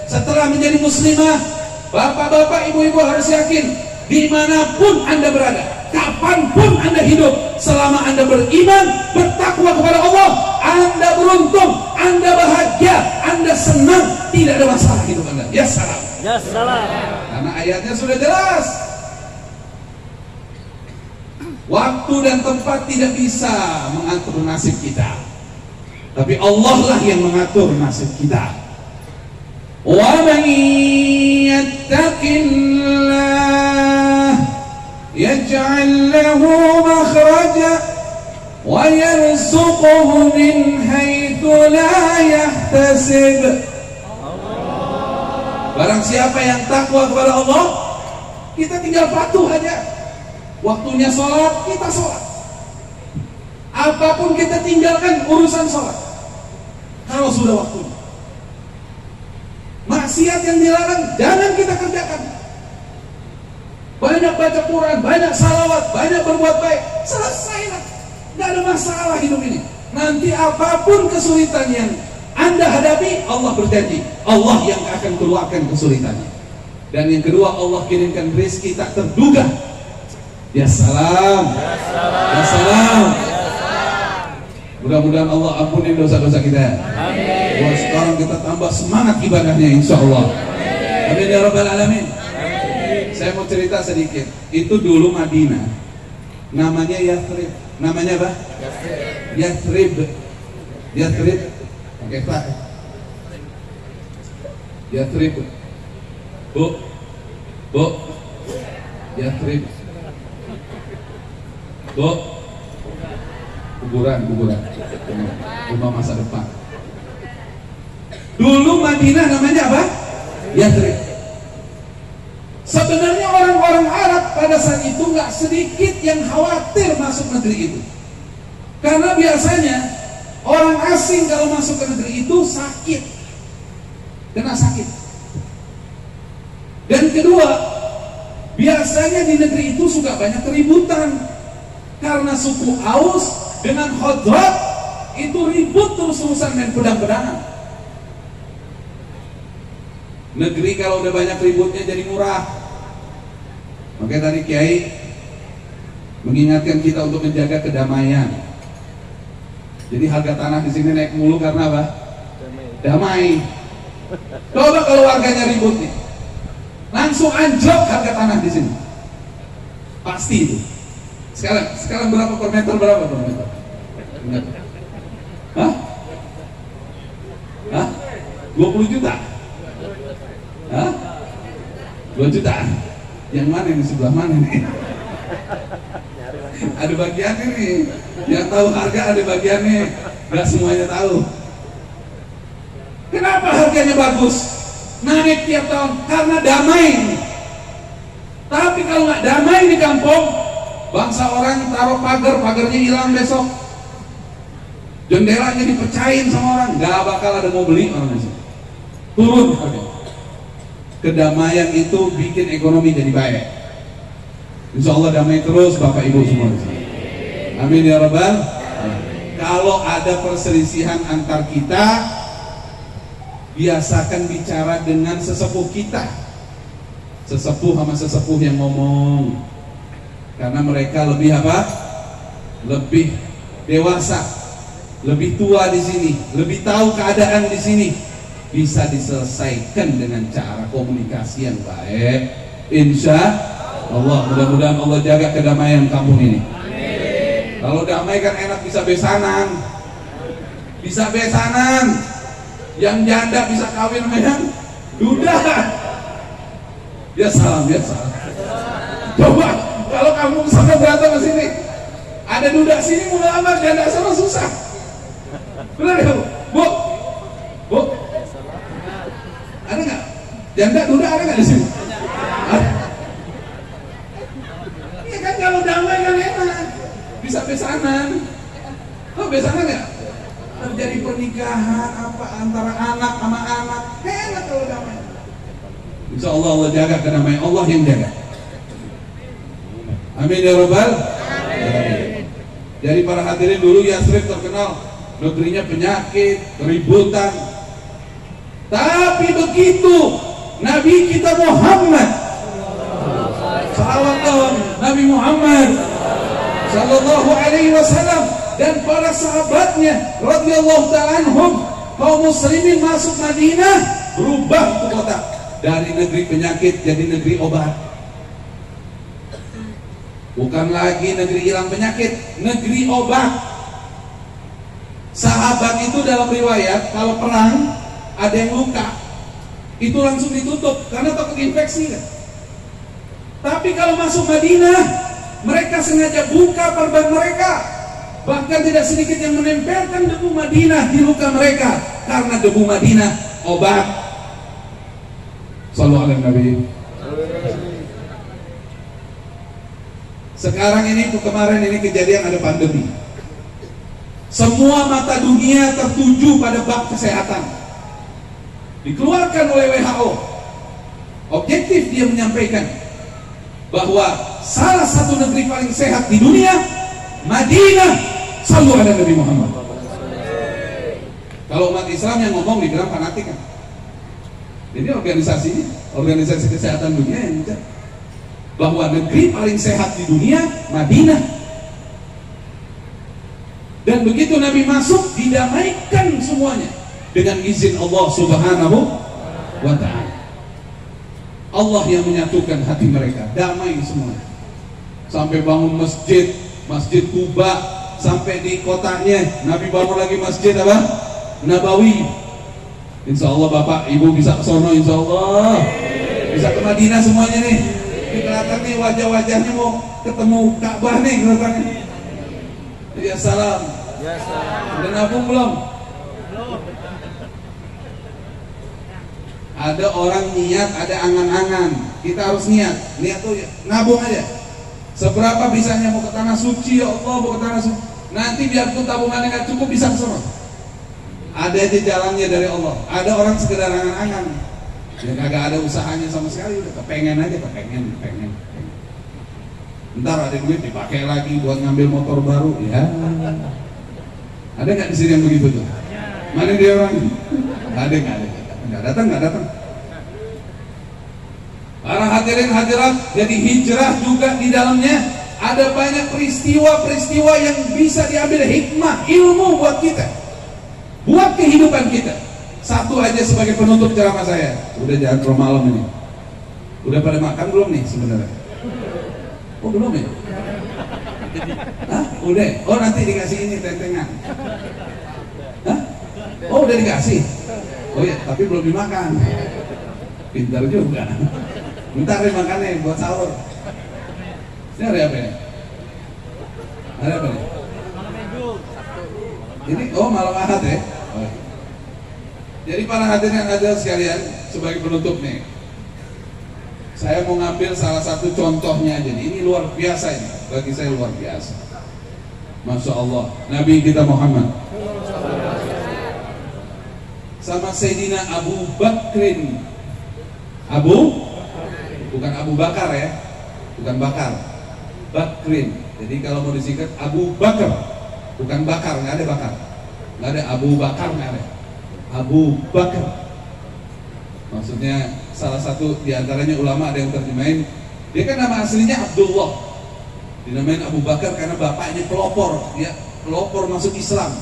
setelah menjadi muslimah, bapak-bapak, ibu-ibu harus yakin dimanapun Anda berada, kapanpun Anda hidup, selama Anda beriman, bertakwa kepada Allah, Anda beruntung, Anda bahagia, Anda senang, tidak ada masalah hidup Anda. Ya salam. Ya salam. Karena ayatnya sudah jelas. Waktu dan tempat tidak bisa mengatur nasib kita, tapi Allah lah yang mengatur nasib kita. Wa man yattaqillah yaj'al lahu makhraja wa yarzuqhu min haitsu la yahtasib. Barang siapa yang takwa kepada Allah, kita tinggal patuh aja. Waktunya sholat, kita sholat. Apapun kita tinggalkan urusan sholat. sudah waktunya. Maksiat yang dilarang jangan kita kerjakan. Banyak baca Quran, banyak salawat, banyak berbuat baik, selesailah. Nggak ada masalah hidup ini. Nanti apapun kesulitan yang Anda hadapi, Allah berjanji, Allah yang akan keluarkan kesulitannya. Dan yang kedua, Allah kirimkan rezeki tak terduga. Ya salam, ya salam. Mudah-mudahan Allah ampuni dosa-dosa kita. Amin. Wah, sekarang kita tambah semangat ibadahnya, insya Allah. Amin ya rabbal alamin. Saya mau cerita sedikit. Itu dulu Madinah, namanya Yathrib. Namanya apa? Yathrib. Yathrib. Pakai tak? Yathrib. Bu. Yathrib. Bu. Kuburan. Rumah masa depan. Dulu Madinah namanya apa? Yathrib. Sebenarnya orang-orang Arab pada saat itu nggak sedikit yang khawatir masuk negeri itu, karena biasanya orang asing kalau masuk ke negeri itu kena sakit. Dan kedua, biasanya di negeri itu suka banyak keributan, karena suku Aus dengan Khazraj itu ribut terus-terusan main pedang-pedangan. Negeri kalau udah banyak ributnya jadi murah. Makanya tadi Kiai mengingatkan kita untuk menjaga kedamaian. Jadi harga tanah di sini naik mulu karena apa? Damai. Coba kalau warganya ribut nih, langsung anjlok harga tanah di sini. Pasti itu. Sekarang berapa per meter? Hah? 20 juta? Hah? 2 juta? Yang mana ini, sebelah mana nih? Ada bagiannya nih. Yang tahu harga ada bagiannya. Gak semuanya tahu. Kenapa harganya bagus? Naik tiap tahun karena damai. Tapi kalau nggak damai di kampung, bangsa orang taruh pagarnya hilang besok, jendelanya dipecahin sama orang, nggak bakal ada mau beli orang besok. Turun harganya. Kedamaian itu bikin ekonomi jadi baik. Insya Allah damai terus Bapak Ibu semua. Amin ya rabbal. Kalau ada perselisihan antar kita, biasakan bicara dengan sesepuh kita. Sesepuh sama sesepuh yang ngomong, karena mereka lebih apa? Lebih dewasa, lebih tua di sini, lebih tahu keadaan di sini. Bisa diselesaikan dengan cara komunikasi yang baik. Insya Allah, mudah-mudahan Allah jaga kedamaian kampung ini. Amin. Kalau damai kan enak, bisa besanan. Yang janda bisa kawin sama yang duda. Ya salam. Coba kalau kamu sampai berantem ke sini, ada duda sini mau ngelamar, janda sama susah. Benar ya Bu? Ada nggak? Janda duda ada nggak di sini? Iya kan, kalau damai kan enak, bisa besanan. Oh, besanan nggak? Terjadi pernikahan apa antara anak sama anak, enak kalau damai. Insya Allah Allah jaga kedamaian, Allah yang jaga. Amin ya rabbal. Jadi para hadirin, dulu Yathrib terkenal negerinya penyakit, keributan. Tapi begitu Nabi kita Muhammad, salawat Nabi Muhammad sallallahu alaihi wasallam dan para sahabatnya radhiyallahu ta'ala anhum, kaum muslimin masuk Madinah, berubah tuh kota dari negeri penyakit jadi negeri obat. Bukan lagi negeri hilang penyakit, negeri obat. Sahabat itu dalam riwayat kalau perang ada yang luka, itu langsung ditutup karena takut infeksi kan. Tapi kalau masuk Madinah, mereka sengaja buka perban mereka. Bahkan tidak sedikit yang menempelkan debu Madinah di luka mereka, karena debu Madinah obat. Shallallahu alaihi Nabi. Sekarang ini kemarin ini kejadian ada pandemi. Semua mata dunia tertuju pada bab kesehatan. Dikeluarkan oleh WHO. Objektif dia menyampaikan bahwa salah satu negeri paling sehat di dunia, Madinah. Sallu ala Nabi Muhammad. Kalau umat Islam yang ngomong dibilang fanatik kan. Jadi organisasi kesehatan dunia yang bicara bahwa negeri paling sehat di dunia, Madinah. Dan begitu Nabi masuk, didamaikan semuanya dengan izin Allah Subhanahu wa ta'ala. Allah yang menyatukan hati mereka, damai semuanya. Sampai bangun Masjid Kuba, sampai di kotanya Nabi bangun lagi masjid apa? Nabawi. Insya Allah Bapak Ibu bisa ke sono, insya Allah bisa ke Madinah semuanya nih. Kelihatan nih wajah-wajahnya mau ketemu Ka'bah nih kelihatannya. Ya salam. Udah nabung belum? Ada orang niat, ada angan-angan. Kita harus niat tuh nabung aja. Seberapa bisanya mau ke tanah suci, ya Allah mau ke tanah suci. Nanti biarpun tabungannya nggak cukup bisa ke sana. Ada aja jalannya dari Allah. Ada orang sekedar angan-angan, ya kagak ada usahanya sama sekali, udah kepengen aja, kepengen. Ntar ada duit dipakai lagi buat ngambil motor baru, ya. Ada nggak di sini yang begitu tuh? Mana dia orang? Ada nggak datang. Para hadirin hadirat, jadi hijrah juga di dalamnya ada banyak peristiwa-peristiwa yang bisa diambil hikmah, ilmu buat kita, buat kehidupan kita. Satu aja sebagai penutup ceramah saya. Udah jangan terlalu malam ini. Udah pada makan belum nih sebenarnya? Oh belum ya? Hah? Udah? Oh nanti dikasih ini tentengan. Hah? Oh udah dikasih? Oh iya, tapi belum dimakan. Pintar juga. Bentar nih makannya buat sahur. Ini hari apa ya? Hari apa nih? Ini malam Ahad ya? Oh. Jadi para hadirin yang ada sekalian, sebagai penutup nih, saya mau ngambil salah satu contohnya aja nih. Ini luar biasa ini, bagi saya luar biasa. Masya Allah, Nabi kita Muhammad sama Sayyidina Abu Bakrin. Bukan Abu Bakar ya, bukan Bakar, Bakrin. Jadi kalau mau disingkat Abu Bakar, bukan Bakar, nggak ada Bakar, nggak ada Abu Bakar, nggak ada. Abu Bakar. Maksudnya salah satu diantaranya ulama ada yang terjemahin, dia kan nama aslinya Abdullah, dinamain Abu Bakar karena bapaknya pelopor, dia pelopor masuk Islam.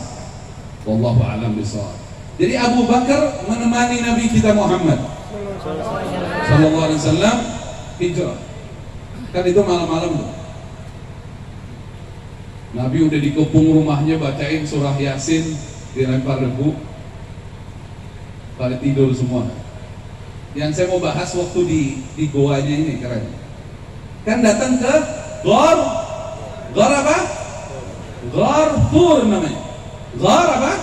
Wallahu a'lam bishawab. Jadi Abu Bakar menemani Nabi kita Muhammad sallallahu alaihi wasallam hijrah. Kan itu malam-malam tuh. Nabi udah dikepung rumahnya bacain surah Yasin, dilempar debu, pada tidur semua. Yang saya mau bahas waktu di goanya ini keren. Kan datang ke Ghor apa? Ghor Tur namanya. Ghor apa?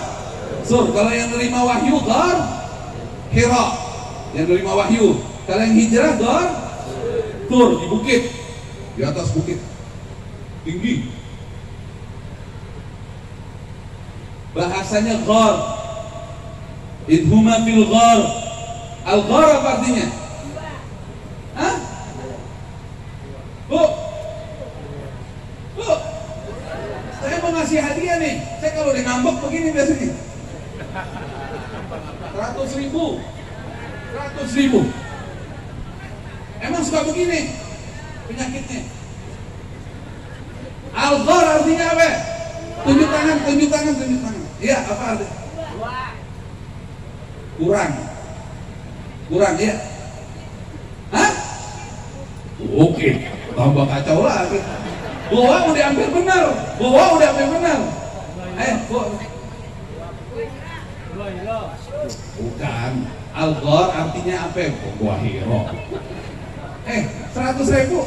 Sur. Kalau yang nerima wahyu Ghor Hira, yang nerima wahyu. Kalau yang hijrah Ghor Tur, di bukit, di atas bukit tinggi. Bahasanya Ghor. Idhuma fil Ghor. Al-Ghor apa artinya? Hah? Bu, saya mau ngasih hadiah nih. Saya kalau udah ngambek begini biasanya. 100.000. Emang suka begini penyakitnya. Al-Ghor artinya apa? Tunjuk tangan. Iya, apa artinya? Kurang ya? Hah? Oke, tambah kacau lagi. Bahwa udah hampir benar. Bukan. Al-Ghor artinya apa? Gua hero. 100.000.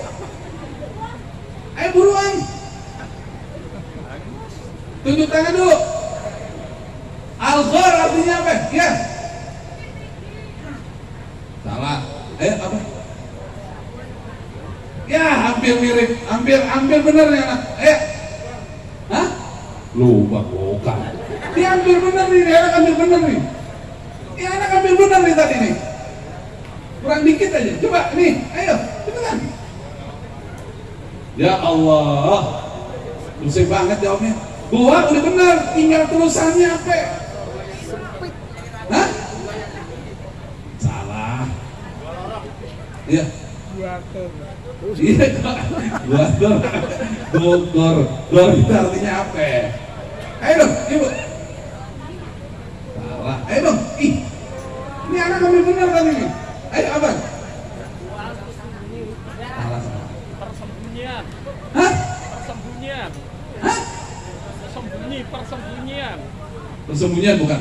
Ayo buruan. Tunjuk tangan dulu. Al-Ghor artinya apa? Ya. Salah. Apa? Ya, hampir mirip. Hampir benar ya anak. Hah? Lupa bukan. Diambil bener nih, anak ambil bener nih. Ini anak ambil bener nih tadi nih. Kurang dikit aja. Coba nih, ayo, cepetan. Ya Allah, susah banget jawabnya. Gua udah bener, tinggal terusannya apa? Hah? Salah. Iya. Iya, Gor itu artinya apa? Ayo dong, ibu. Salah, ayo dong. Ih, ini anak ambil bener tadi nih. Ayo abang. Salah. Persembunyian. Hah? Persembunyian. Hah? Persembunyian. Persembunyian bukan?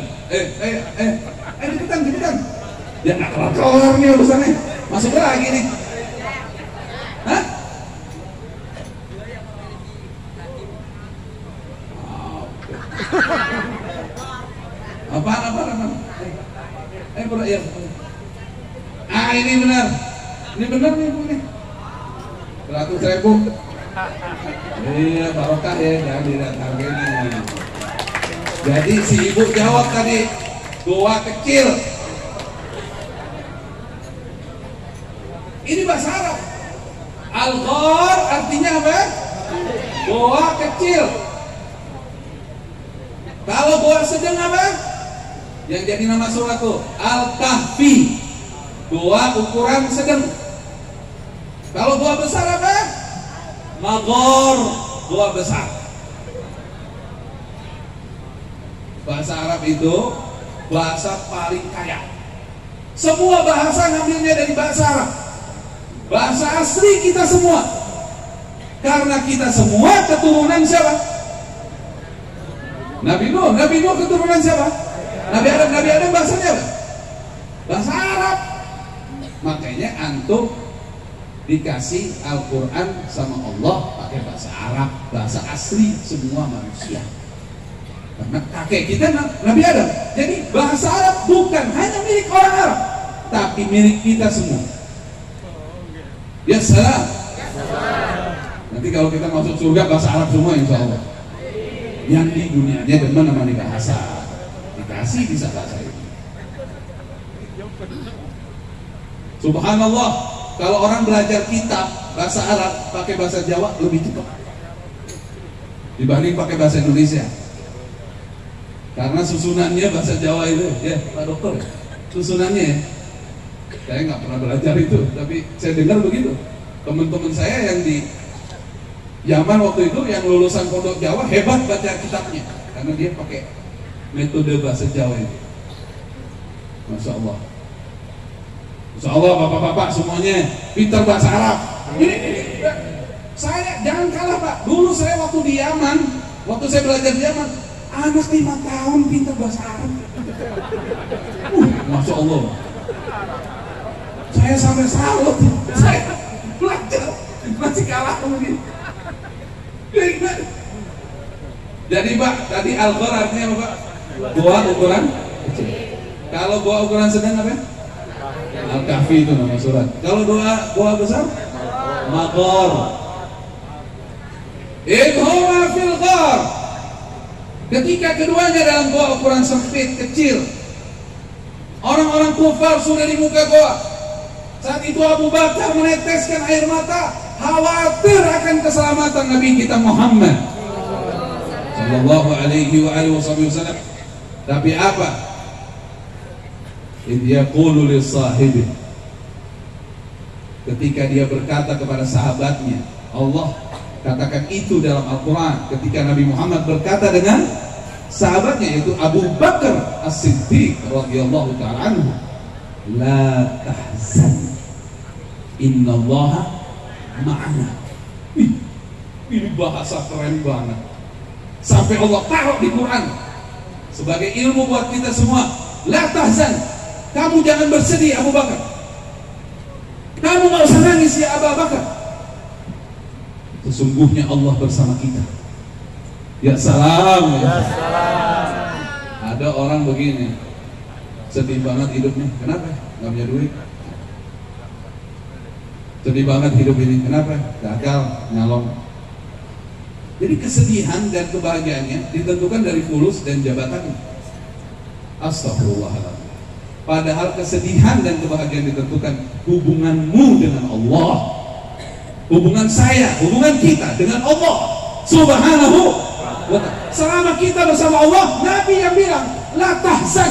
Cepetan. Ya nggak kelar nih urusannya. Masuk lagi nih. Hah? Apaan? Bro, ya. Ini benar. Ini benar nih Bu nih. 100.000. Iya, barokah ya, jangan dilihat harganya. Jadi si ibu jawab tadi, goa kecil. Ini bahasa Arab. Al-Ghar artinya apa? Goa kecil. Kalau goa sedang apa? Yang jadi nama surat tuh Al-Kahfi. Goa ukuran sedang. Kalau goa besar apa? Maghar, goa besar. Bahasa Arab itu bahasa paling kaya. Semua bahasa ngambilnya dari bahasa Arab. Bahasa asli kita semua. Karena kita semua keturunan siapa? Nabi Nuh keturunan siapa? Nabi Adam bahasanya apa? Bahasa Arab. Makanya antum dikasih Al-Quran sama Allah pakai bahasa Arab, bahasa asli semua manusia. Karena kakek kita Nabi Adam. Jadi bahasa Arab bukan hanya milik orang Arab, tapi milik kita semua. Ya salam. Nanti kalau kita masuk surga bahasa Arab semua insya Allah. Yang di dunianya demen sama bahasa dikasih bisa bahasa itu. Subhanallah, kalau orang belajar kitab bahasa Arab pakai bahasa Jawa lebih cepat dibanding pakai bahasa Indonesia. Karena susunannya bahasa Jawa itu, ya Pak Dokter, susunannya ya. Saya nggak pernah belajar itu, tapi saya dengar begitu. Teman-teman saya yang di Yaman waktu itu yang lulusan pondok Jawa hebat baca kitabnya, karena dia pakai metode bahasa Jawa itu. Masya Allah. Masya Allah, bapak-bapak semuanya pintar bahasa Arab. Ini, saya jangan kalah Pak. Dulu saya waktu di Yaman, waktu saya belajar di Yaman, anak 5 tahun pintar bahasa Arab. Masya Allah. Saya sampai salut. Saya belajar masih kalah sama dia. Jadi Pak, tadi Al-Ghar artinya apa Pak? Goa ukuran kecil. Kalau goa ukuran sedang apa? Al-Kahfi itu nama surat. Kalau goa besar? Maghar. Idhuma fil ghar. Ketika keduanya dalam goa ukuran sempit kecil, orang-orang kufar sudah di muka goa. Saat itu Abu Bakar meneteskan air mata, khawatir akan keselamatan Nabi kita Muhammad sallallahu alaihi wasallam. Tapi apa? Idh yaqulu li sahibi, ketika dia berkata kepada sahabatnya, Allah katakan itu dalam Al-Quran ketika Nabi Muhammad berkata dengan sahabatnya yaitu Abu Bakar As-Siddiq radhiyallahu ta'ala anhu, la tahzan innallaha ma'ana. Ini bahasa keren banget, sampai Allah taruh di Quran sebagai ilmu buat kita semua. La tahzan, kamu jangan bersedih Abu Bakar, kamu gak usah nangis ya Abu Bakar, sesungguhnya Allah bersama kita. Ya salam, ya salam. Ada orang begini, sedih banget hidupnya, kenapa? Gak punya duit. Sedih banget hidup ini, kenapa? Gagal nyalon. Jadi kesedihan dan kebahagiaannya ditentukan dari fulus dan jabatannya. Astagfirullahaladzim. Padahal kesedihan dan kebahagiaan ditentukan hubunganmu dengan Allah, hubungan saya, hubungan kita dengan Allah Subhanahu wa ta'ala. Selama kita bersama Allah, Nabi yang bilang la tahzan,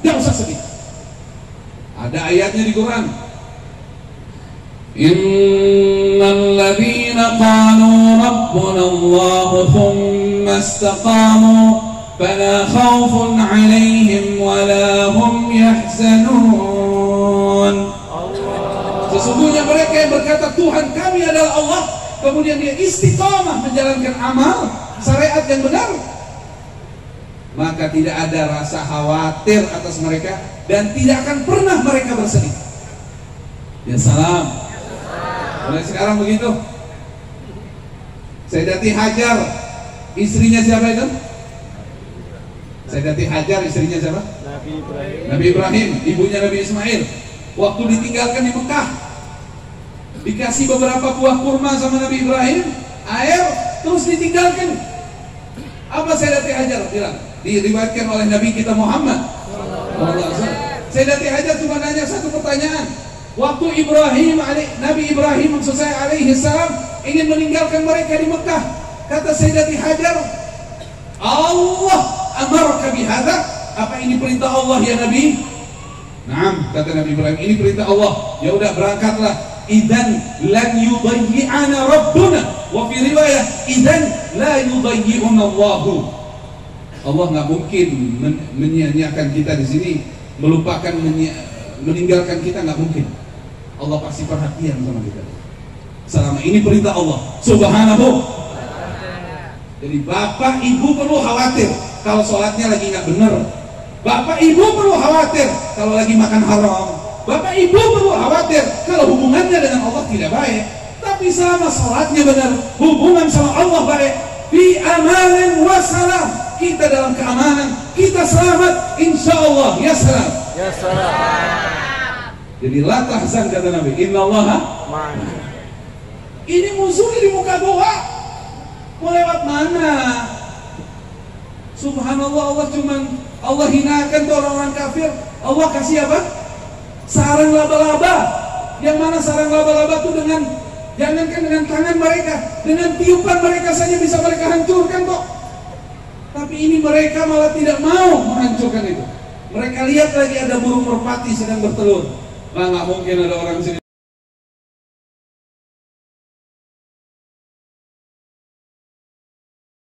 tidak usah sedih. Ada ayatnya di Quran, innal ladzina qalu rabbuna Allah thumma istaqamu fala khaufun 'alaihim wala hum yahzanun. Sesungguhnya mereka yang berkata Tuhan kami adalah Allah, kemudian dia istiqamah menjalankan amal syariat yang benar, maka tidak ada rasa khawatir atas mereka dan tidak akan pernah mereka bersedih. Ya salam. Mulai sekarang begitu. Sayyidati Hajar, istrinya siapa itu? Sayyidati Hajar, istrinya siapa? Nabi Ibrahim. Nabi Ibrahim, ibunya Nabi Ismail. Waktu ditinggalkan di Mekah, dikasih beberapa buah kurma sama Nabi Ibrahim, air, terus ditinggalkan. Apa Sayyidati Hajar bilang? Diriwayatkan oleh Nabi kita Muhammad. Sayyidati Hajar cuma nanya satu pertanyaan. Waktu Nabi Ibrahim maksud saya alaihi salam ingin meninggalkan mereka di Mekah, kata Sayyidati Hajar, Allah amarka bihadza? Apa ini perintah Allah ya Nabi? Naam, kata Nabi Ibrahim, ini perintah Allah. Ya udah berangkatlah. Idzan lan yudayyi'ana rabbuna. Wa fi riwayah idzan la yudayyi'una Allahu. Allah nggak mungkin menyia-nyiakan kita di sini, melupakan meninggalkan kita, nggak mungkin. Allah pasti perhatian sama kita. Selama ini perintah Allah Subhanahu. Jadi bapak ibu perlu khawatir kalau sholatnya lagi nggak benar. Bapak ibu perlu khawatir kalau lagi makan haram. Bapak ibu perlu khawatir kalau hubungannya dengan Allah tidak baik. Tapi selama sholatnya benar, hubungan sama Allah baik, fi amanin wa salam, kita dalam keamanan, kita selamat insyaallah. Ya salam. Ya salam. Jadi la tahzan kata Nabi, innallaha Ma'ana. Ini musuhnya di muka doa. Mau lewat mana? Subhanallah, Allah hinakan tuh orang-orang kafir. Allah kasih apa? Sarang laba-laba. Yang mana sarang laba-laba tuh jangankan dengan tangan mereka, dengan tiupan mereka saja bisa mereka hancurkan kok. Tapi ini mereka malah tidak mau menghancurkan itu. Mereka lihat lagi ada burung merpati sedang bertelur. Nggak mungkin ada orang sini